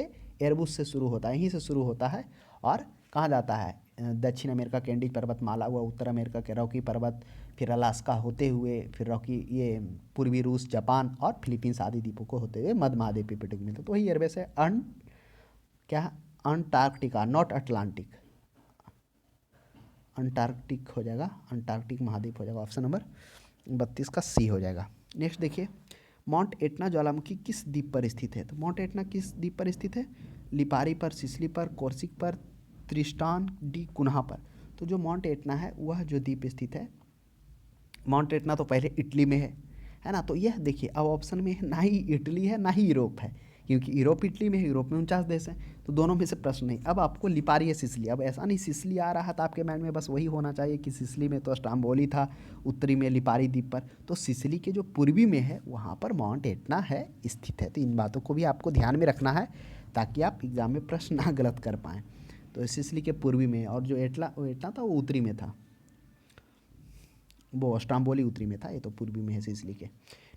से शुरू होता है, यहीं से शुरू होता है और कहाँ जाता है, दक्षिण अमेरिका के एंडीज पर्वतमाला हुआ, उत्तर अमेरिका के रॉकी पर्वत, फिर अलास्का होते हुए, फिर रॉकी ये पूर्वी रूस, जापान और फिलीपींस आदि द्वीपों को होते हुए मध्य महाद्वीप पे पेटी मिलता है। तो वही एयरबेस है क्या, अंटार्कटिका, नॉट अटलांटिक, अंटार्कटिक हो जाएगा, अंटार्कटिक महाद्वीप हो जाएगा। ऑप्शन नंबर 32 का सी हो जाएगा। नेक्स्ट देखिए, माउंट एटना ज्वालामुखी किस द्वीप पर स्थित है? तो माउंट एटना किस द्वीप पर स्थित है? लिपारी पर, सिसिली पर, कोर्सिक पर, त्रिस्टान डी कुन्हा पर। तो जो माउंट एटना है वह जो द्वीप स्थित है, माउंट एटना तो पहले इटली में है ना। तो यह देखिए अब ऑप्शन में ना ही इटली है ना ही यूरोप है, क्योंकि यूरोप इटली में है, यूरोप में 49 देश हैं, तो दोनों में से प्रश्न नहीं। अब आपको लिपारी है सिसिली, अब ऐसा नहीं सिसिली आ रहा था आपके माइंड में, बस वही होना चाहिए कि सिसिली में तो स्ट्राम्बोली था, उत्तरी में लिपारी द्वीप पर, तो सिसिली के जो पूर्वी में है वहाँ पर माउंट एटना है स्थित है। तो इन बातों को भी आपको ध्यान में रखना है ताकि आप एग्जाम में प्रश्न ना गलत कर पाएँ। तो सिसिली के पूर्वी में, और जो एटना था वो उत्तरी में था, वो स्ट्राम्बोली उत्तरी में था, ये तो पूर्वी में है सिसिली के।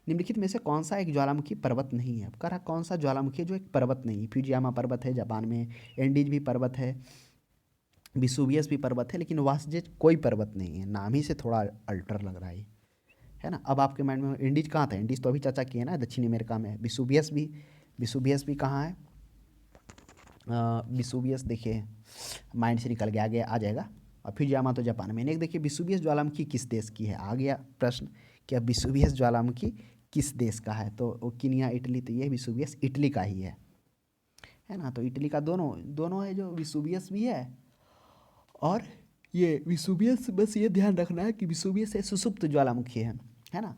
निम्नलिखित में से कौन सा एक ज्वालामुखी पर्वत नहीं है? अब कह रहा कौन सा ज्वालामुखी है जो एक पर्वत नहीं है? फ्यूजियामा पर्वत है जापान में, एंडीज भी पर्वत है, विसुवियस भी पर्वत है, लेकिन वासजेज कोई पर्वत नहीं है। नाम ही से थोड़ा अल्टर लग रहा है ना। अब आपके माइंड में इंडीज कहाँ था? इंडीज तो अभी चर्चा किए ना, दक्षिण अमेरिका में। विसुवियस भी कहाँ है? विसुवियस देखिए माइंड से निकल गया, आगे आ जाएगा। और फ्यूजियामा तो जापान में। नेक्स्ट देखिए, विसुवियस ज्वालामुखी किस देश की है? आ गया प्रश्न कि अब विसुवियस ज्वालामुखी किस देश का है? तो ओकिनिया इटली, तो ये विसुवियस इटली का ही है ना। तो इटली का दोनों दोनों है, जो विसुवियस भी है और ये विसुवियस। बस ये ध्यान रखना है कि विसुवियस है सुसुप्त ज्वालामुखी है ना।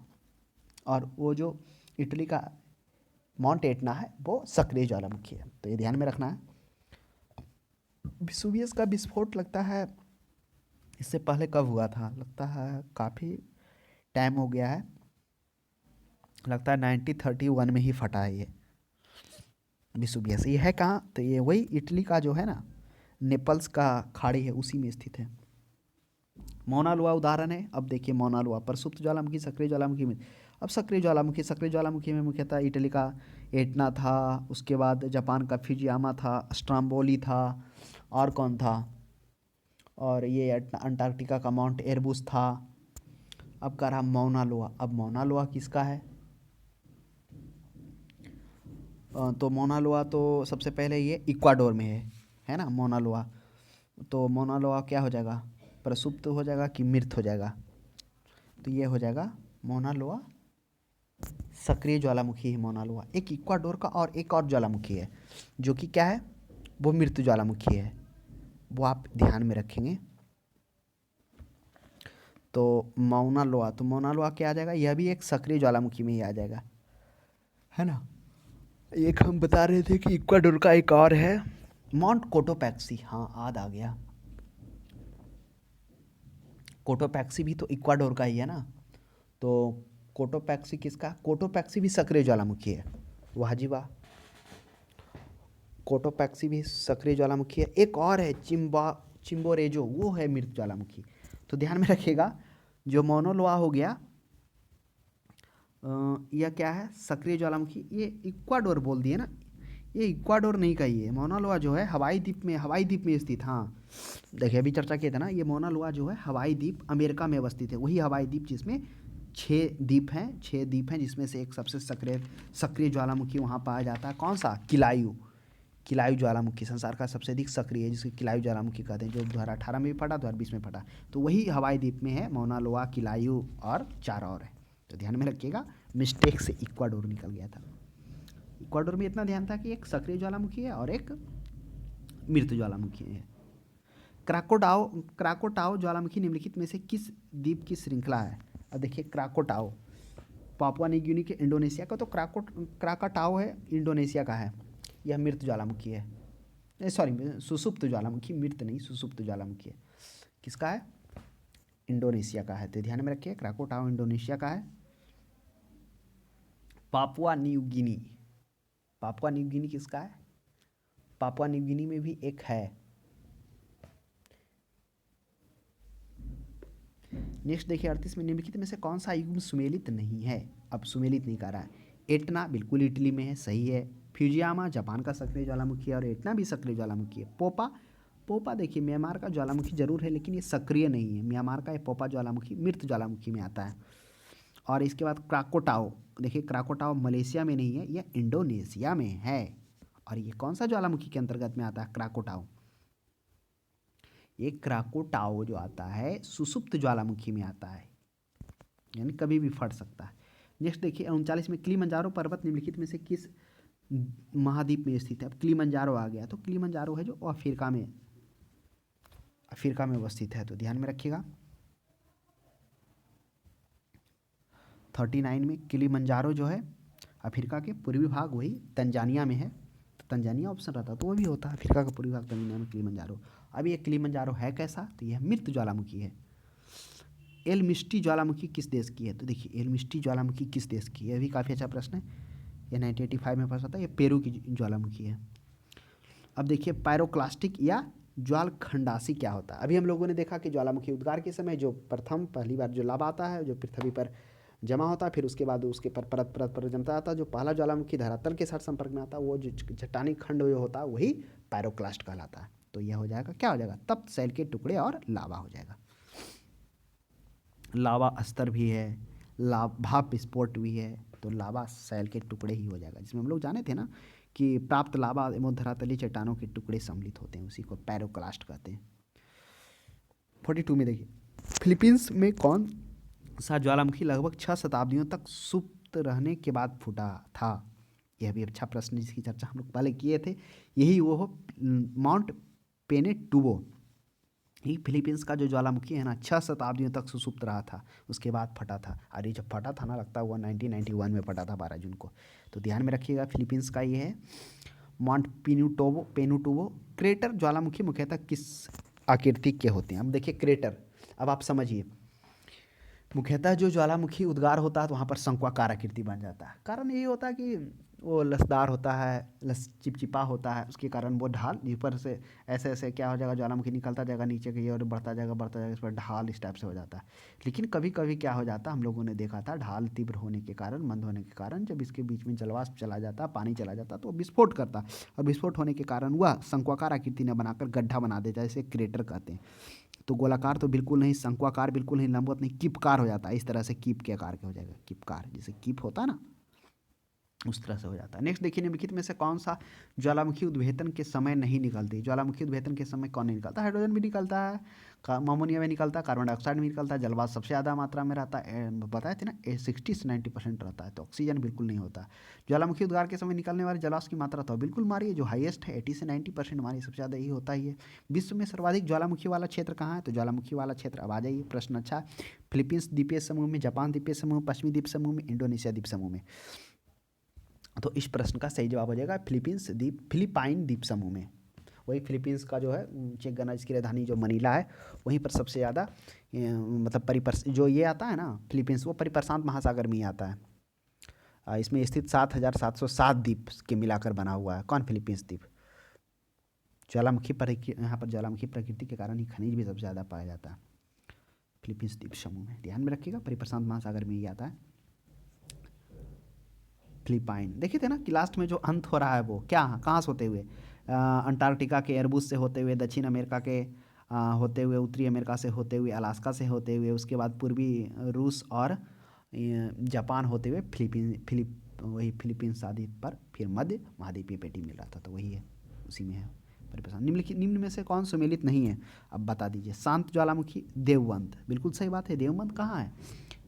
और वो जो इटली का माउंट एटना है वो सक्रिय ज्वालामुखी है, तो ये ध्यान में रखना है। विसुवियस का विस्फोट लगता है इससे पहले कब हुआ था? लगता है काफ़ी टाइम हो गया है, लगता है 1931 में ही फटा है ये विसुवियस। ये है कहाँ? तो ये वही इटली का जो है ना, नेपल्स का खाड़ी है उसी में स्थित है। मौना लोआ उदाहरण है। अब देखिए मौना लोआ प्रसुप्त ज्वालामुखी, सक्रिय ज्वालामुखी में। अब सक्रिय ज्वालामुखी में मुख्यतः इटली का एटना था, उसके बाद जापान का फ्यूजियामा था, स्ट्राम्बोली था, और कौन था, और ये अंटार्कटिका का माउंट एरबुस था। अब कह रहा मौना लोआ। अब मौना लोआ किसका है? तो मौना लोआ तो सबसे पहले ये इक्वाडोर में है ना मौना लोआ। तो मौना लोआ क्या हो जाएगा? प्रसुप्त हो जाएगा कि मृत हो जाएगा? तो ये हो जाएगा मौना लोआ सक्रिय ज्वालामुखी है मौना लोआ। एक इक्वाडोर का और एक और ज्वालामुखी है जो कि क्या है, वो मृत ज्वालामुखी है, वो आप ध्यान में रखेंगे। तो मौना लोआ क्या आ जाएगा? यह भी एक सक्रिय ज्वालामुखी में ही आ जाएगा, है ना। एक हम बता रहे थे कि इक्वाडोर का एक और है माउंट कोटोपैक्सी। हाँ याद आ गया, कोटोपैक्सी भी तो इक्वाडोर का ही है ना। तो कोटोपैक्सी किसका? कोटोपैक्सी भी सक्रिय ज्वालामुखी है। वाह जी वाह, कोटोपैक्सी भी सक्रिय ज्वालामुखी है। एक और है चिम्बोरेजो, वो है मृत ज्वालामुखी। तो ध्यान में रखिएगा, जो मोनोलोआ हो गया, यह क्या है? सक्रिय ज्वालामुखी। ये इक्वाडोर बोल दिए ना, ये इक्वाडोर नहीं कहिए। मौना लोआ जो है हवाई द्वीप में स्थित। हाँ देखिए अभी चर्चा किया था ना, ये मौना लोआ जो है हवाई द्वीप अमेरिका में अवस्थित है। वही हवाई द्वीप जिसमें 6 द्वीप हैं जिसमें से एक सबसे सक्रिय ज्वालामुखी वहाँ पाया जाता है। कौन सा? किलायू ज्वालामुखी संसार का सबसे अधिक सक्रिय है, जिसको किलायू ज्वालामुखी कहते हैं, जो 2018 में भी फटा, 2020 में फटा। तो वही हवाई द्वीप में है मौना लोआ, किलायू और 4 और है। तो ध्यान में रखिएगा, मिस्टेक से इक्वाडोर निकल गया था। इक्वाडोर में इतना ध्यान था कि एक सक्रिय ज्वालामुखी है और एक मृत ज्वालामुखी है। क्राकोटाओ ज्वालामुखी निम्नलिखित में से किस द्वीप की श्रृंखला है? अब देखिए क्राकोटाओ पापुआ न्यू गिनी के इंडोनेशिया का, तो क्राकाटाओ है इंडोनेशिया का है। यह मृत ज्वालामुखी है, सॉरी सुसुप्त ज्वालामुखी, मृत नहीं सुसुप्त ज्वालामुखी है। किसका है? इंडोनेशिया का है। तो ध्यान में रखिए क्राकोटाओ इंडोनेशिया का है। पापुआ न्यू गिनी किसका है? पापुआ न्यू गिनी में भी एक है। नेक्स्ट देखिए 38 में निम्नलिखित में से कौन सा युग्म सुमेलित नहीं है। अब सुमेलित नहीं कर रहा है। एटना बिल्कुल इटली में है, सही है। फ्यूजियामा जापान का सक्रिय ज्वालामुखी है और एटना भी सक्रिय ज्वालामुखी है। पोपा, पोपा देखिए म्यांमार का ज्वालामुखी जरूर है लेकिन ये सक्रिय नहीं है। म्यांमार का ये पोपा ज्वालामुखी मृत ज्वालामुखी में आता है। और इसके बाद क्राकोटाओ, देखिए क्राकोटाओ मलेशिया में नहीं है, यह इंडोनेशिया में है। और ये कौन सा ज्वालामुखी के अंतर्गत में आता है क्राकोटाओ। ये क्राकोटाओ जो आता है सुसुप्त ज्वालामुखी में आता है, यानी कभी भी फट सकता है। नेक्स्ट देखिए 39 में किलिमंजारो पर्वत निम्नलिखित में से किस महाद्वीप में स्थित है। अब किलिमंजारो आ गया तो किलिमंजारो है जो अफ्रीका में अवस्थित है, तो ध्यान में रखिएगा। 39 में किलिमंजारो जो है अफ्रीका के पूर्वी भाग, वही तंजानिया में है, तो तंजानिया ऑप्शन रहता तो वो भी होता है। अफ्रीका का पूर्वी भाग तंजानिया में किलिमंजारो। अब ये किलिमंजारो है कैसा, तो यह मृत ज्वालामुखी है। एल मिस्टी ज्वालामुखी किस देश की है, तो देखिए एल मिस्टी ज्वालामुखी किस देश की है, यह भी काफ़ी अच्छा प्रश्न है। यह 1985 में फंसा था। ये पेरू की ज्वालामुखी है। अब देखिए पायरोक्लास्टिक या ज्वाल खंडासी क्या होता है। अभी हम लोगों ने देखा कि ज्वालामुखी उद्गार के समय जो पहली बार जो लावा आता है, जो पृथ्वी पर जमा होता है, फिर उसके बाद उसके पर परत परत पर जमता आता है। जो पहला ज्वालामुखी धरातल के साथ संपर्क में आता है, वो जो चट्टानी खंड जो होता है वही पायरोक्लास्ट कहलाता है। तो यह हो जाएगा, क्या हो जाएगा, तप्त शैल के टुकड़े और लावा हो जाएगा। लावा अस्तर भी है, भाप विस्फोट भी है, तो लावा शैल के टुकड़े ही हो जाएगा। जिसमें हम लोग जाने थे ना कि प्राप्त लावा एवं धरातलीय चट्टानों के टुकड़े सम्मिलित होते हैं, उसी को पैरोक्लास्ट कहते हैं। 42 में देखिए फिलीपींस में कौन सा ज्वालामुखी लगभग 6 शताब्दियों तक सुप्त रहने के बाद फूटा था। यह भी अच्छा प्रश्न जिसकी चर्चा हम लोग पहले किए थे। यही वो हो माउंट पेनेटुबो। ये फिलीपींस का जो ज्वालामुखी है ना 6 शताब्दियों तक सुसुप्त रहा था, उसके बाद फटा था। और ये जब फटा था ना, लगता हुआ 1991 में फटा था 12 जून को। तो ध्यान में रखिएगा फिलीपींस का ये है माउंट पेनुटुबो। क्रेटर ज्वालामुखी मुख्यतः किस आकृति के होते हैं। अब देखिए क्रेटर, अब आप समझिए मुख्यतः जो ज्वालामुखी उद्गार होता है तो वहाँ पर शंक्वाकार आकृति बन जाता है। कारण यही होता है कि वो लसदार होता है, चिपचिपा होता है, उसके कारण वो ढाल ऊपर से ऐसे ऐसे क्या हो जाएगा, ज्वालामुखी निकलता जाएगा नीचे की ओर, बढ़ता जाएगा, इस पर ढाल इस टाइप से हो जाता है। लेकिन कभी कभी क्या हो जाता है, हम लोगों ने देखा था ढाल तीव्र होने के कारण, मंद होने के कारण, जब इसके बीच में जलवाष्प चला जाता, पानी चला जाता, तो विस्फोट करता, और विस्फोट होने के कारण वह शंक्वाकार आकृति न बनाकर गड्ढा बना देता है, इसे क्रेटर कहते हैं। तो गोलाकार तो बिल्कुल नहीं, शंक्वाकार बिल्कुल नहीं, लंबवत नहीं, कीपकार हो जाता है। इस तरह से कीप के आकार के हो जाएगा, कीपकार, जैसे कीप होता है ना, उस तरह से हो जाता है। नेक्स्ट देखिए निम्नलिखित में से कौन सा ज्वालामुखी उद्भेदन के समय नहीं निकलती। ज्वालामुखी उद्भेदन के समय कौन नहीं निकलता, हाइड्रोजन भी निकलता है, अमोनिया में निकलता है, कार्बन डाइऑक्साइड में निकलता है, जलवाष्प सबसे ज़्यादा मात्रा में रहता है, बताए थे ना 60 से 90% रहता है, तो ऑक्सीजन बिल्कुल नहीं होता। ज्वालामुखी उद्गार के समय निकलने वाले जलवाष्प की मात्रा तो बिल्कुल मारी है, जो हाईएस्ट है 80 से 90% मारी, सबसे ज़्यादा यही होता ही है। विश्व में सर्वाधिक ज्वालामुखी वाला क्षेत्र कहाँ है, तो ज्वालामुखी वाला क्षेत्र, अब आ जाइए प्रश्न अच्छा, फिलीपींस द्वीपीय समूह में, जापान द्वीपीय समूह, पश्चिमी द्वीप समूह में, इंडोनेशिया द्वीप समूह में। तो इस प्रश्न का सही जवाब हो जाएगा फिलिपाइन द्वीप समूह में। वही फिलीपींस का जो है चेक गणराज्य की राजधानी जो मनीला है, वहीं पर सबसे ज़्यादा मतलब जो ये आता है ना फिलीपींस, वो परिप्रशांत महासागर में ही आता है। इसमें स्थित 7,707 द्वीप के मिलाकर बना हुआ है। कौन, फिलीपींस द्वीप। ज्वालामुखी पर यहाँ पर ज्वालामुखी प्रकृति के कारण ही खनिज भी सबसे ज़्यादा पाया जाता है फिलीपींस द्वीप समूह में। ध्यान में रखिएगा, परिप्रशांत महासागर में ही आता है फिलिपाइन। देखे थे ना कि लास्ट में जो अंत हो रहा है वो क्या, कहाँ से होते हुए, अंटार्कटिका के एयरबस से होते हुए, दक्षिण अमेरिका के होते हुए, उत्तरी अमेरिका से होते हुए, अलास्का से होते हुए, उसके बाद पूर्वी रूस और जापान होते हुए वही फिलीपींस आदि पर फिर मध्य महाद्वीपीय पेटी मिल रहा था, तो वही है, उसी में है परिप्रशांत। निम्न में से कौन सुमेलित नहीं है, अब बता दीजिए। शांत ज्वालामुखी, देववंत, बिल्कुल सही बात है। देववंत कहाँ है,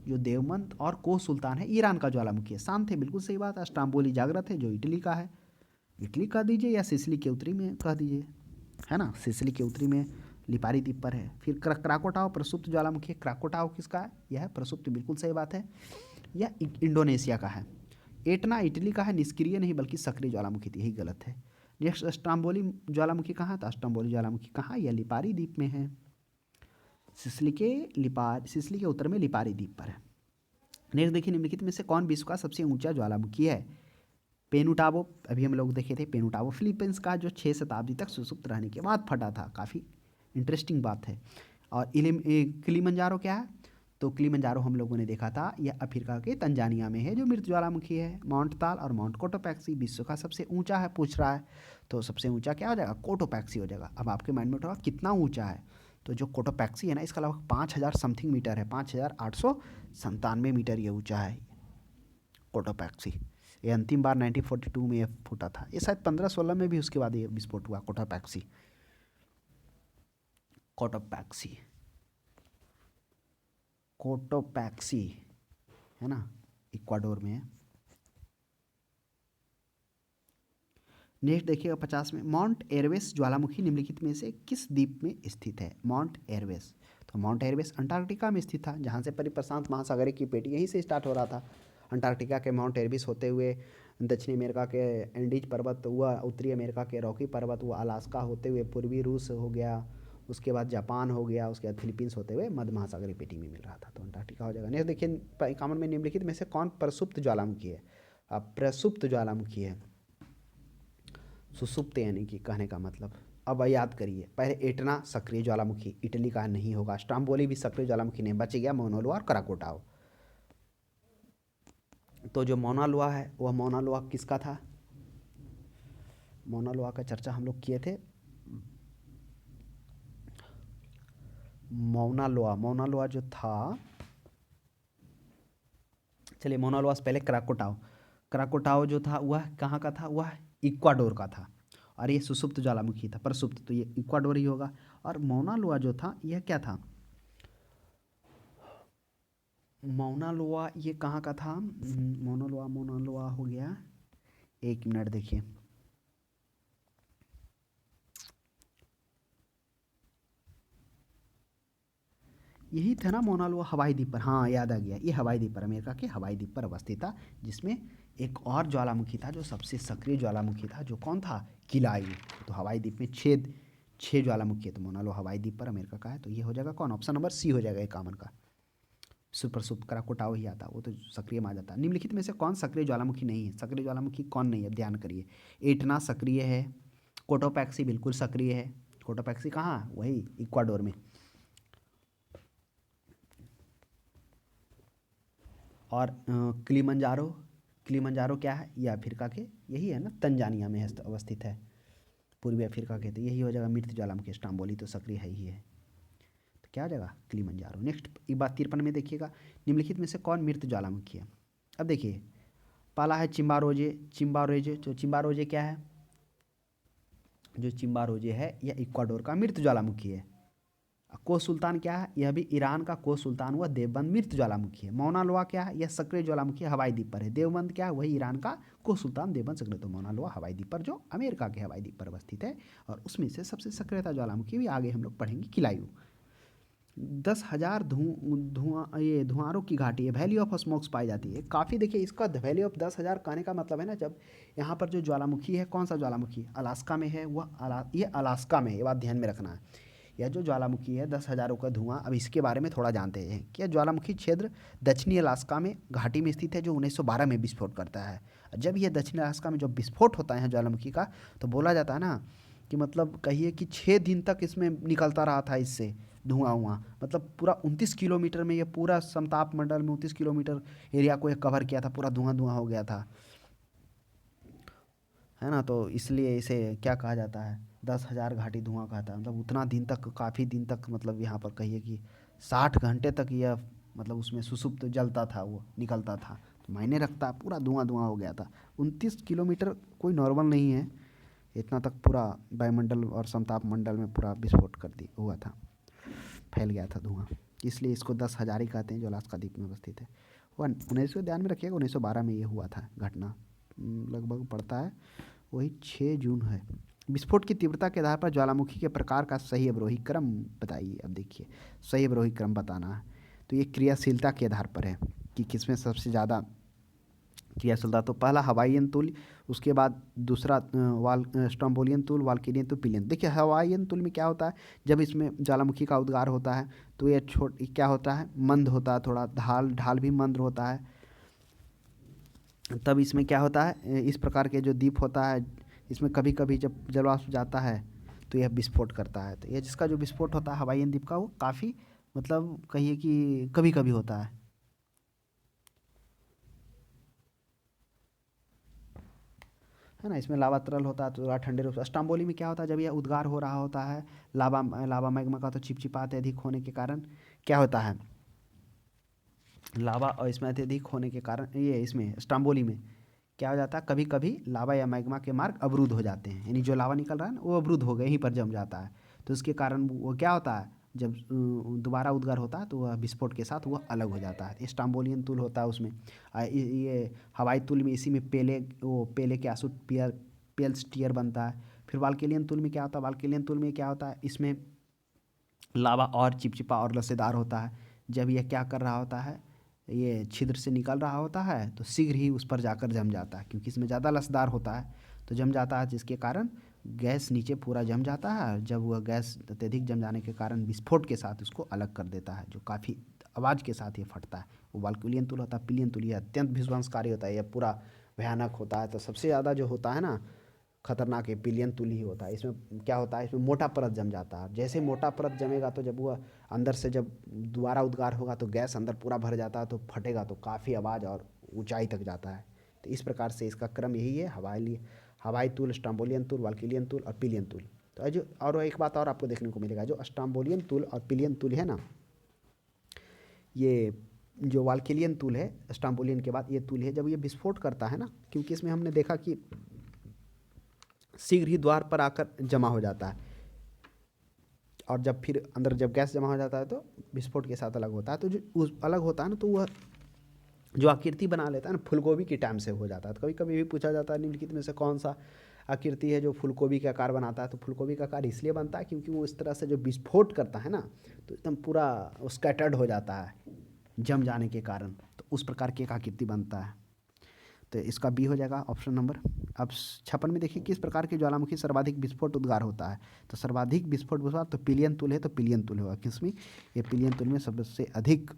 जो देवमंत और कोह सुल्तान है, ईरान का ज्वालामुखी है। शांत है, बिल्कुल सही बात है। स्ट्राम्बोली जागृत है, जो इटली का है, इटली कह दीजिए, या सिसिली के उत्तरी में कह दीजिए, है ना, सिसिली के उत्तरी में लिपारी द्वीप पर है। फिर क्राकोटाओ प्रसुप्त ज्वालामुखी, क्राकोटाओ किसका है, यह है प्रसुप्त, बिल्कुल सही बात है, यह इंडोनेशिया का है। एटना इटली का है, निष्क्रिय नहीं बल्कि सक्रिय ज्वालामुखी थी, यही गलत है। नेक्स्ट स्ट्राम्बोली ज्वालामुखी कहाँ था, स्ट्राम्बोली ज्वालामुखी कहाँ, यह लिपारी द्वीप में है, सिसिली के उत्तर में लिपारी द्वीप पर है। नेक्स्ट देखिए निम्नलिखित में से कौन विश्व का सबसे ऊंचा ज्वालामुखी है। पेनुटाबो, अभी हम लोग देखे थे पेनुटाबो, फिलीपींस का जो 6 शताब्दी तक सुसुप्त रहने के बाद फटा था, काफ़ी इंटरेस्टिंग बात है। और किलिमंजारो क्या है, तो किलिमंजारो हम लोगों ने देखा था यह अफ्रीका के तंजानिया में है जो मृत ज्वालामुखी है। माउंट ताल और माउंट कोटोपैक्सी विश्व का सबसे ऊंचा है पूछ रहा है, तो सबसे ऊंचा क्या हो जाएगा, कोटोपैक्सी हो जाएगा। अब आपके माइंड में उठा कितना ऊंचा है, तो जो कोटोपैक्सी है ना इसका लगभग 5000 समथिंग मीटर है, 5897 मीटर ये ऊंचा है कोटोपैक्सी। ये अंतिम बार 1942 में ये फूटा था, ये शायद 1516 में भी उसके बाद ये विस्फोट हुआ कोटोपैक्सी। कोटोपैक्सी कोटोपैक्सी है ना, इक्वाडोर में है। नेक्स्ट देखिएगा 50 में, माउंट एरवेस ज्वालामुखी निम्नलिखित में से किस द्वीप में स्थित है। माउंट एरवेस, तो माउंट एरवेस अंटार्कटिका में स्थित था, जहाँ से परिप्रशांत महासागर की पेटी यहीं से स्टार्ट हो रहा था। अंटार्कटिका के माउंट एरवेस होते हुए दक्षिणी अमेरिका के एंडीज पर्वत हुआ, उत्तरी अमेरिका के रॉकी पर्वत हुआ, अलास्का होते हुए पूर्वी रूस हो गया, उसके बाद जापान हो गया, उसके बाद फिलीपींस होते हुए मध्य महासागरीय पेटी में मिल रहा था, तो अंटार्कटिका हो जाएगा। नेक्स्ट देखिए 51 में, निम्नलिखित में से कौन प्रसुप्त ज्वालामुखी है। अब प्रसुप्त ज्वालामुखी है, सुसुप्त यानी कि कहने का मतलब। अब याद करिए, पहले एटना सक्रिय ज्वालामुखी, इटली का नहीं होगा। स्ट्राम्बोली भी सक्रिय ज्वालामुखी नहीं, बच गया मौना लोआ और कराकोटाओ। तो जो मौना लोआ है वह मौना लोआ किसका था, मौना लोआ का चर्चा हम लोग किए थे। मौना लोआ जो था, चलिए मौना लोआ से पहले कराकोटाओ जो था वह कहाँ का था, वह इक्वाडोर का था। और ये सुसुप्त ज्वालामुखी था, प्रसुप्त, तो ये इक्वाडोर ही होगा। और मौना लोआ जो था यह क्या था, मौना लोआ ये कहाँ का था, मौना लोआ हो गया, एक मिनट देखिए, यही था ना मौना लोआ, हवाई द्वीप पर। हाँ याद आ गया, ये हवाई द्वीप पर, अमेरिका के हवाई द्वीप पर अवस्थित था, जिसमें एक और ज्वालामुखी था जो सबसे सक्रिय ज्वालामुखी था, जो कौन था, किलायू। तो हवाई द्वीप में छः ज्वालामुखी है, तो मौना लोआ हवाई द्वीप पर अमेरिका का है, तो ये हो जाएगा कौन, ऑप्शन नंबर सी हो जाएगा 51 का। सुप्रसुप्त कराकोटाओ ही आता, वो तो सक्रिय में आ जाता। निम्नलिखित में से कौन सक्रिय ज्वालामुखी नहीं है, सक्रिय ज्वालामुखी कौन नहीं है, अब ध्यान करिए। एटना सक्रिय है, कोटोपैक्सी बिल्कुल सक्रिय है, कोटोपैक्सी कहाँ, वही इक्वाडोर में। और किलिमंजारो क्या है, ये अफ्रीका के यही है ना, तंजानिया में अवस्थित है, पूर्वी अफ्रीका के, तो यही हो जाएगा मृत ज्वालामुखी। स्ट्राम्बोली तो सक्रिय है ही है, तो क्या हो जाएगा, किलिमंजारो। नेक्स्ट एक बात 53 में देखिएगा, निम्नलिखित में से कौन मृत ज्वालामुखी है। अब देखिए पहला है चिम्बारोजे, तो चिम्बारोजे क्या है, जो चिम्बारोजे है यह इक्वाडोर का मृत ज्वालामुखी है। को सुल्तान क्या है, यह भी ईरान का को सुल्तान हुआ, देवबंद मृत ज्वालामुखी है। मौना लोआ क्या है, यह सक्रिय ज्वालामुखी हवाई द्वीप पर है। देवबंद क्या है, वही ईरान का को सुल्तान, देवबंद सक्रिय। तो मौना लोआ हवाई द्वीप पर, जो अमेरिका के हवाई द्वीप पर अवस्थित है, और उसमें से सबसे सक्रियता ज्वालामुखी भी आगे हम लोग पढ़ेंगे, किलायू। 10,000 धुआंरों की घाटी है, वैली ऑफ स्मोक्स पाई जाती है काफ़ी। देखिए इसका वैली ऑफ 10,000 कहने का मतलब है ना, जब यहाँ पर जो ज्वालामुखी है, कौन सा ज्वालामुखी, अलास्का में है, ये अलास्का में है, ये बात ध्यान में रखना है। यह जो ज्वालामुखी है 10,000 का धुआं, अब इसके बारे में थोड़ा जानते हैं कि यह ज्वालामुखी क्षेत्र दक्षिणी अलास्का में घाटी में स्थित है, जो 1912 में विस्फोट करता है। जब यह दक्षिणी अलास्का में जब विस्फोट होता है ज्वालामुखी का, तो बोला जाता है ना कि मतलब कहिए कि 6 दिन तक इसमें निकलता रहा था इससे धुआं, मतलब पूरा 29 किलोमीटर में, ये पूरा समताप मंडल में 29 किलोमीटर एरिया को ये कवर किया था, पूरा धुआं हो गया था, है ना। तो इसलिए इसे क्या कहा जाता है, 10,000 घाटी धुआं कहता है। मतलब उतना दिन तक, काफ़ी दिन तक, मतलब यहाँ पर कहिए कि 60 घंटे तक यह मतलब उसमें सुसुप्त जलता था, वो निकलता था, तो मायने रखता, पूरा धुआं हो गया था। 29 किलोमीटर कोई नॉर्मल नहीं है, इतना तक पूरा वायुमंडल और समताप मंडल में पूरा विस्फोट हुआ था, फैल गया था धुआं, इसलिए इसको 10,000 ही कहते हैं, जो अलास्का द्वीप में अवस्थित है। वह 1900, ध्यान में रखिएगा 1912 में ये हुआ था घटना, लगभग पड़ता है वही 6 जून है। विस्फोट की तीव्रता के आधार पर ज्वालामुखी के प्रकार का सही अवरोही क्रम बताइए। अब देखिए सही अवरोही क्रम बताना है, तो ये क्रियाशीलता के आधार पर है कि किसमें सबसे ज़्यादा क्रियाशीलता। तो पहला हवाईयन तुल्य, उसके बाद दूसरा स्ट्रोम्बोलियन तुल्य, वाल्केनियन तुल्य, पिलियन। देखिए हवाईयन तुल्य में क्या होता है, जब इसमें ज्वालामुखी का उद्गार होता है तो ये क्या होता है, मंद होता है, थोड़ा ढाल भी मंद होता है। तब इसमें क्या होता है, इस प्रकार के जो द्वीप होता है, इसमें कभी कभी जब जलवाष्प जाता है तो यह विस्फोट करता है। तो यह जिसका जो विस्फोट होता है हवाईयन द्वीप का, वो काफ़ी मतलब कहिए कि कभी कभी होता है ना। इसमें लावा तरल होता है तो थोड़ा ठंडे रूप से। स्ट्रोम्बोली में क्या होता है, जब यह उद्गार हो रहा होता है लावा लावा मैग्मा का, तो चिपचिपाहट अधिक होने के कारण क्या होता है, लावा और इसमें अत्यधिक होने के कारण ये इसमें स्ट्रोम्बोली में क्या हो जाता है, कभी कभी लावा या मैग्मा के मार्ग अवरुद्ध हो जाते हैं, यानी जो लावा निकल रहा है ना वो अवरुद्ध हो गए, यहीं पर जम जाता है। तो इसके कारण वो क्या होता है, जब दोबारा उद्गार होता है तो वह विस्फोट के साथ वह अलग हो जाता है। स्ट्रोम्बोलियन तूल होता है उसमें। ये हवाई तूल में इसी में पेले, वो पेले के आसुट पियर पेल्स टीयर बनता है। फिर वाल्केलियन तूल में क्या होता है, वाल्केलियन तूल में क्या होता है, इसमें लावा और चिपचिपा और लसेदार होता है। जब यह क्या कर रहा होता है, ये छिद्र से निकल रहा होता है तो शीघ्र ही उस पर जाकर जम जाता है, क्योंकि इसमें ज़्यादा लसदार होता है तो जम जाता है, जिसके कारण गैस नीचे पूरा जम जाता है। जब वह गैस अत्यधिक जम जाने के कारण विस्फोट के साथ उसको अलग कर देता है, जो काफ़ी आवाज़ के साथ ये फटता है। वो वाल्कुलियन तुल होता है। पिलियन तुल ये अत्यंत विध्वंसकारी होता है, यह पूरा भयानक होता है। तो सबसे ज़्यादा जो होता है ना खतरनाक, है पिलियन तुल ही होता है। इसमें क्या होता है, इसमें मोटा परत जम जाता है। जैसे मोटा परत जमेगा तो जब वह अंदर से जब दोबारा उद्गार होगा तो गैस अंदर पूरा भर जाता है, तो फटेगा तो काफ़ी आवाज़ और ऊंचाई तक जाता है। तो इस प्रकार से इसका क्रम यही है, हवाई तूल, स्ट्रोम्बोलियन तूल, वाल्किलियन तूल और पिलियन तूल। तो जो और एक बात और आपको देखने को मिलेगा, जो स्ट्रोम्बोलियन तूल और पिलियन तूल है ना, ये जो वाल्किलियन तूल है स्ट्रोम्बोलियन के बाद ये तूल है, जब ये विस्फोट करता है ना, क्योंकि इसमें हमने देखा कि शीघ्र ही द्वार पर आकर जमा हो जाता है, और जब फिर अंदर जब गैस जमा हो जाता है तो विस्फोट के साथ अलग होता है। तो जो उस अलग होता है ना, तो वह जो आकृति बना लेता है ना, फूलगोभी के टाइम से हो जाता है। तो कभी कभी भी पूछा जाता है निम्नलिखित में से कौन सा आकृति है जो फूलगोभी का आकार बनाता है। तो फूलगोभी का आकार इसलिए बनता है क्योंकि वो इस तरह से जो विस्फोट करता है ना, तो एकदम पूरा स्कैटर्ड हो जाता है जम जाने के कारण। तो उस प्रकार की एक आकृति बनता है। तो इसका बी हो जाएगा ऑप्शन नंबर। अब 56 में देखिए, किस प्रकार के ज्वालामुखी सर्वाधिक विस्फोट उद्गार होता है। तो सर्वाधिक विस्फोट उद्गार तो पिलियन तुल है, तो पिलियन तुल होगा। किसमें, ये पिलियन तुल में सबसे अधिक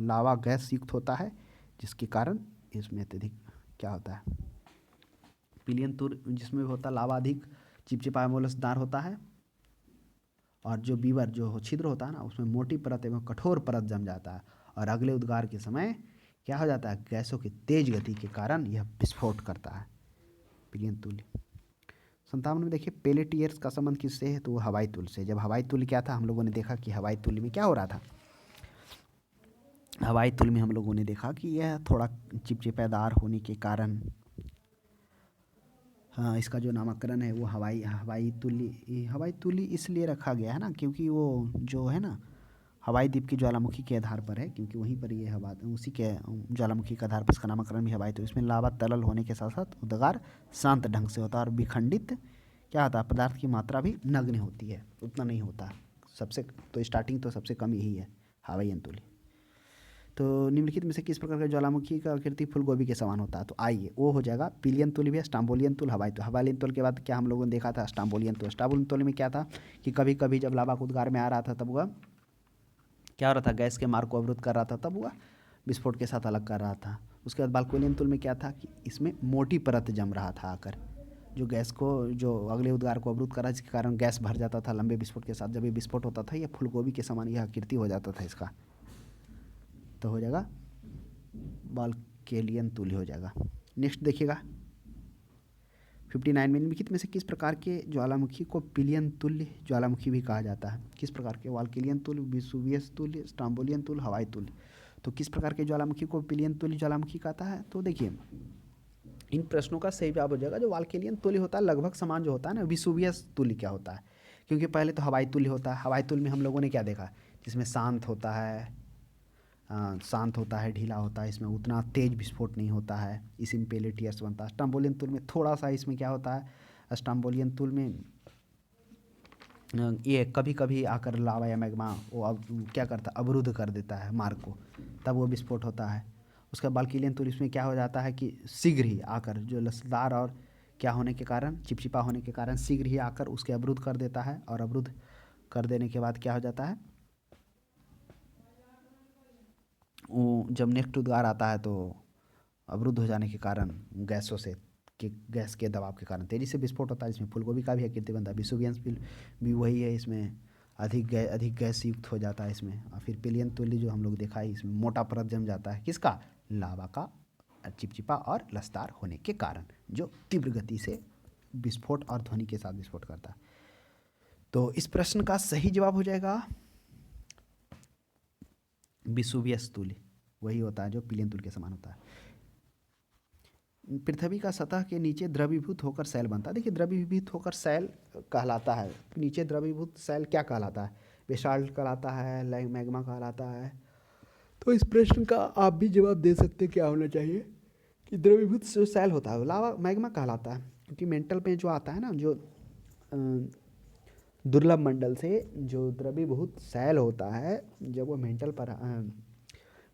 लावा गैस युक्त होता है, जिसके कारण इसमें अत्यधिक क्या होता है, पिलियन तुल जिसमें होता लावा अधिक चिपचिपा मोलसदार होता है, और जो बीवर जो छिद्र होता है ना, उसमें मोटी परत एवं कठोर परत जम जाता है, और अगले उद्गार के समय क्या हो जाता है, गैसों की तेज गति के कारण यह विस्फोट करता है। पिलियन तुल्य। 57 में देखिए, पेलेटियर्स का संबंध किससे है, तो वो हवाई तुल्य से। जब हवाई तुल्य क्या था, हम लोगों ने देखा कि हवाई तुल्य में क्या हो रहा था, हवाई तुल्य में हम लोगों ने देखा कि यह थोड़ा चिपचिपेदार होने के कारण, हाँ, इसका जो नामकरण है वो हवाई तुल्य इसलिए रखा गया है ना, क्योंकि वो जो है ना हवाई द्वीप की ज्वालामुखी के आधार पर है, क्योंकि वहीं पर ये हवा उसी के ज्वालामुखी के आधार पर इसका नामकरण भी हवाई। तो इसमें लावा तरल होने के साथ साथ उद्गार शांत ढंग से होता है, और विखंडित क्या होता है, पदार्थ की मात्रा भी नगण्य होती है, उतना नहीं होता सबसे। तो स्टार्टिंग तो सबसे कम यही है, हवाई अंतुल्य। तो निम्नलिखित में से किस प्रकार का ज्वालामुखी का आकृति फूलगोभी के समान होता है, तो आइए वो हो जाएगा पिलियन तुल्य भी है, स्ट्रोम्बोलियन तुल्य, हवाई तुल्य। हवाई तुल्य के बाद क्या हम लोगों ने देखा था, स्ट्रोम्बोलियन तुल्य। स्ट्रोम्बोलियन तुल्य में क्या था कि कभी कभी जब लावा उद्गार में आ रहा था तब वह क्या हो रहा था, गैस के मार्ग को अवरुद्ध कर रहा था, तब वह विस्फोट के साथ अलग कर रहा था। उसके बाद वाल्कोलियन तुल में क्या था कि इसमें मोटी परत जम रहा था आकर, जो गैस को जो अगले उद्गार को अवरुद्ध करा, जिसके कारण गैस भर जाता था लंबे विस्फोट के साथ। जब ये विस्फोट होता था, ये फूलगोभी के समान यह आकृति हो जाता था इसका। तो हो जाएगा वाल्केलियन तुल्य हो जाएगा। नेक्स्ट देखिएगा 59 में निम्नलिखित में से किस प्रकार के ज्वालामुखी को पिलियन तुल्य ज्वालामुखी भी कहा जाता है। किस प्रकार के, वाल्केलियन तुल्य, विसुवियस तुल्य, स्ट्रोम्बोलियन तुल्य, हवाई तुल्य। तो किस प्रकार के ज्वालामुखी को पिलियन तुल्य ज्वालामुखी कहता है, तो देखिए इन प्रश्नों का सही जवाब हो जाएगा जो वाल्केलियन तुल्य होता है लगभग समान जो होता है ना, विसुवियस तुल्य क्या होता है। क्योंकि पहले तो हवाई तुल्य होता है, हवाई तुल्य में हम लोगों ने क्या देखा, जिसमें शांत होता है, शांत होता है, ढीला होता है, इसमें उतना तेज विस्फोट नहीं होता है, इसी में पेलेटियर्स बनता है। स्ट्रोम्बोलियन तुल्य में थोड़ा सा इसमें क्या होता है, स्ट्रोम्बोलियन तुल्य में ये कभी कभी आकर लावा या मैग्मा वो अब क्या करता है, अवरुद्ध कर देता है मार्ग को, तब वो विस्फोट होता है। उसका वाल्केलियन तुल्य इसमें क्या हो जाता है कि शीघ्र ही आकर जो लसदार और क्या होने के कारण, चिपचिपा होने के कारण शीघ्र ही आकर उसके अवरुद्ध कर देता है, और अवरुद्ध कर देने के बाद क्या हो जाता है, वो जब नेक्स्ट उद्गार आता है तो अवरुद्ध हो जाने के कारण गैसों से कि गैस के दबाव के कारण तेजी से विस्फोट होता है। इसमें फूलगोभी का भी आकृति बनता है। विसुवियंस भी वही है, इसमें अधिक गैस युक्त हो जाता है इसमें। और फिर पिलियन तुल्य जो हम लोग देखा है, इसमें मोटा परत जम जाता है, किसका? लावा का, चिपचिपा और लसदार होने के कारण, जो तीव्र गति से विस्फोट और ध्वनि के साथ विस्फोट करता है। तो इस प्रश्न का सही जवाब हो जाएगा विसुवियस तुल्य, वही होता है जो पिलियन तुल्य के समान होता है। पृथ्वी का सतह के नीचे द्रवीभूत होकर सैल बनता है। देखिए, द्रवीभूत होकर सैल कहलाता है, नीचे द्रवीभूत सैल क्या कहलाता है? बेसाल्ट कहलाता है, मैग्मा कहलाता है। तो इस प्रश्न का आप भी जवाब दे सकते हैं, क्या होना चाहिए कि द्रवीभूत जो सैल होता है लावा मैग्मा कहलाता है, क्योंकि मेंटल में जो आता है ना, जो दुर्लभ मंडल से जो द्रवीभूत सैल होता है, जब वो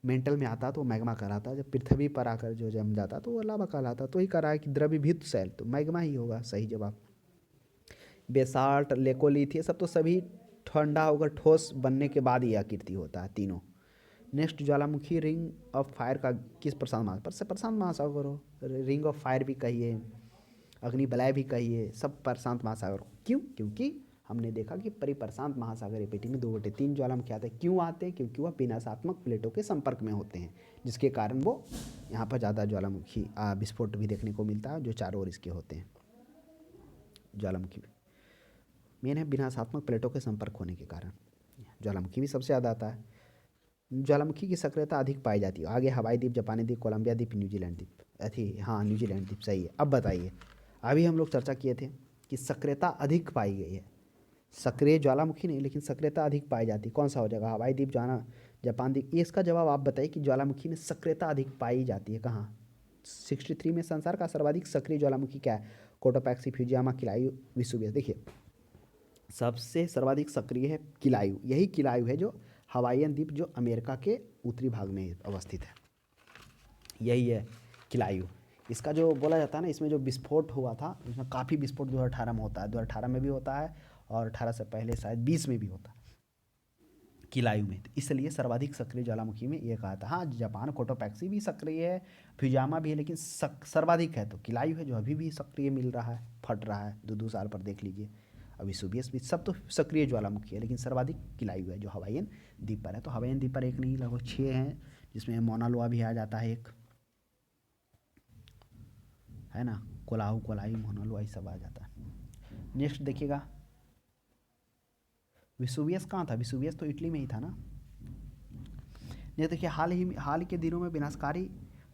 मेंटल में आता है तो वो मैग्मा कहलाता है। जब पृथ्वी पर आकर जो जम जाता है तो वो लावा कहलाता है। तो ही कह रहा है कि द्रवीभूत सैल, तो मैग्मा ही होगा सही जवाब। बेसाल्ट, लेकोलिथ, ये सब तो सभी ठंडा होकर ठोस बनने के बाद ही आकृति होता है तीनों। Next, Jwalamukhi ring of fire का किस प्रशांत महासागर से? प्रशांत महासागर हो, रिंग ऑफ फायर भी कहिए, अग्नि वलय भी कहिए, सब प्रशांत महासागर। क्यों? क्योंकि हमने देखा कि परिप्रशांत महासागर की पेटी में 2/3 ज्वालामुखी आते हैं। क्यों आते हैं? क्योंकि वह विनाशात्मक प्लेटों के संपर्क में होते हैं, जिसके कारण वो यहाँ पर ज़्यादा ज्वालामुखी विस्फोट भी देखने को मिलता है, जो चारों ओर इसके होते हैं। ज्वालामुखी में मेन है विनाशात्मक प्लेटों के संपर्क होने के कारण ज्वालामुखी भी सबसे ज़्यादा आता है। ज्वालामुखी की सक्रियता अधिक पाई जाती है। आगे हवाई द्वीप, जापानी द्वीप, कोलंबिया द्वीप, न्यूजीलैंड द्वीप। हाँ, न्यूजीलैंड द्वीप सही है। अब बताइए, अभी हम लोग चर्चा किए थे कि सक्रियता अधिक पाई गई है, सक्रिय ज्वालामुखी नहीं, लेकिन सक्रियता अधिक पाई जाती है। कौन सा हो जाएगा? हवाई द्वीप, जापान द्वीप। ये इसका जवाब आप बताइए कि ज्वालामुखी में सक्रियता अधिक पाई जाती है कहाँ? 63 में संसार का सर्वाधिक सक्रिय ज्वालामुखी क्या है? Cotopaxi, Fujiyama, Kilauea, Vesuvius. देखिए, सबसे सर्वाधिक सक्रिय है किलायु। यही किलायु है जो हवाईयन द्वीप, जो अमेरिका के उत्तरी भाग में अवस्थित है, यही है किलायु। इसका जो बोला जाता है ना, इसमें जो विस्फोट हुआ था, इसमें काफ़ी विस्फोट 2018 में होता है, 2018 में भी होता है और 18 से पहले शायद 20 में भी होता है किलायु में। तो इसलिए सर्वाधिक सक्रिय ज्वालामुखी में ये कहा था। हाँ, जापान कोटोपैक्सी भी सक्रिय है, फ्यूजामा भी है, लेकिन सर्वाधिक है तो किलायु है, जो अभी भी सक्रिय मिल रहा है, फट रहा है 2-2 साल पर, देख लीजिए। अभी सुबियस भी, सब तो सक्रिय ज्वालामुखी है, लेकिन सर्वाधिक किलायु है जो हवाईयन द्वीप पर है। तो हवाईयन द्वीप पर एक नहीं, लगभग 6 हैं, जिसमें मौना लोआ भी आ जाता है एक, है ना, कोलाहू, कोलाई, मौना लोआ, ये सब आ जाता है। नेक्स्ट देखिएगा, विसुवियस कहाँ था? विसुवियस तो इटली में ही था ना। ये देखिए, हाल के दिनों में विनाशकारी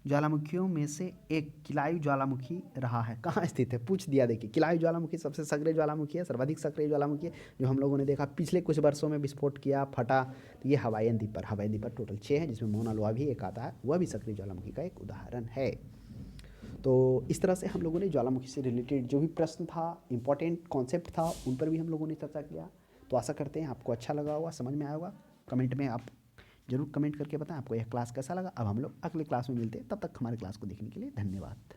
ज्वालामुखियों में से एक किलायु ज्वालामुखी रहा है। कहाँ स्थित है? पूछ दिया। देखिए, किलायु ज्वालामुखी सबसे सक्रिय ज्वालामुखी है, सर्वाधिक सक्रिय ज्वालामुखी है, जो हम लोगों ने देखा पिछले कुछ वर्षों में विस्फोट किया, फटा। तो ये हवाईयन द्वीप पर, हवाईयन द्वीप पर टोटल 6 है, जिसमें मौना लोआ भी एक आता है, वह भी सक्रिय ज्वालामुखी का एक उदाहरण है। तो इस तरह से हम लोगों ने ज्वालामुखी से रिलेटेड जो भी प्रश्न था, इंपॉर्टेंट कॉन्सेप्ट था, उन पर भी हम लोगों ने चर्चा किया। तो आशा करते हैं आपको अच्छा लगा होगा, समझ में आया होगा। कमेंट में आप जरूर कमेंट करके बताएं आपको यह क्लास कैसा लगा। अब हम लोग अगले क्लास में मिलते हैं, तब तक हमारे क्लास को देखने के लिए धन्यवाद।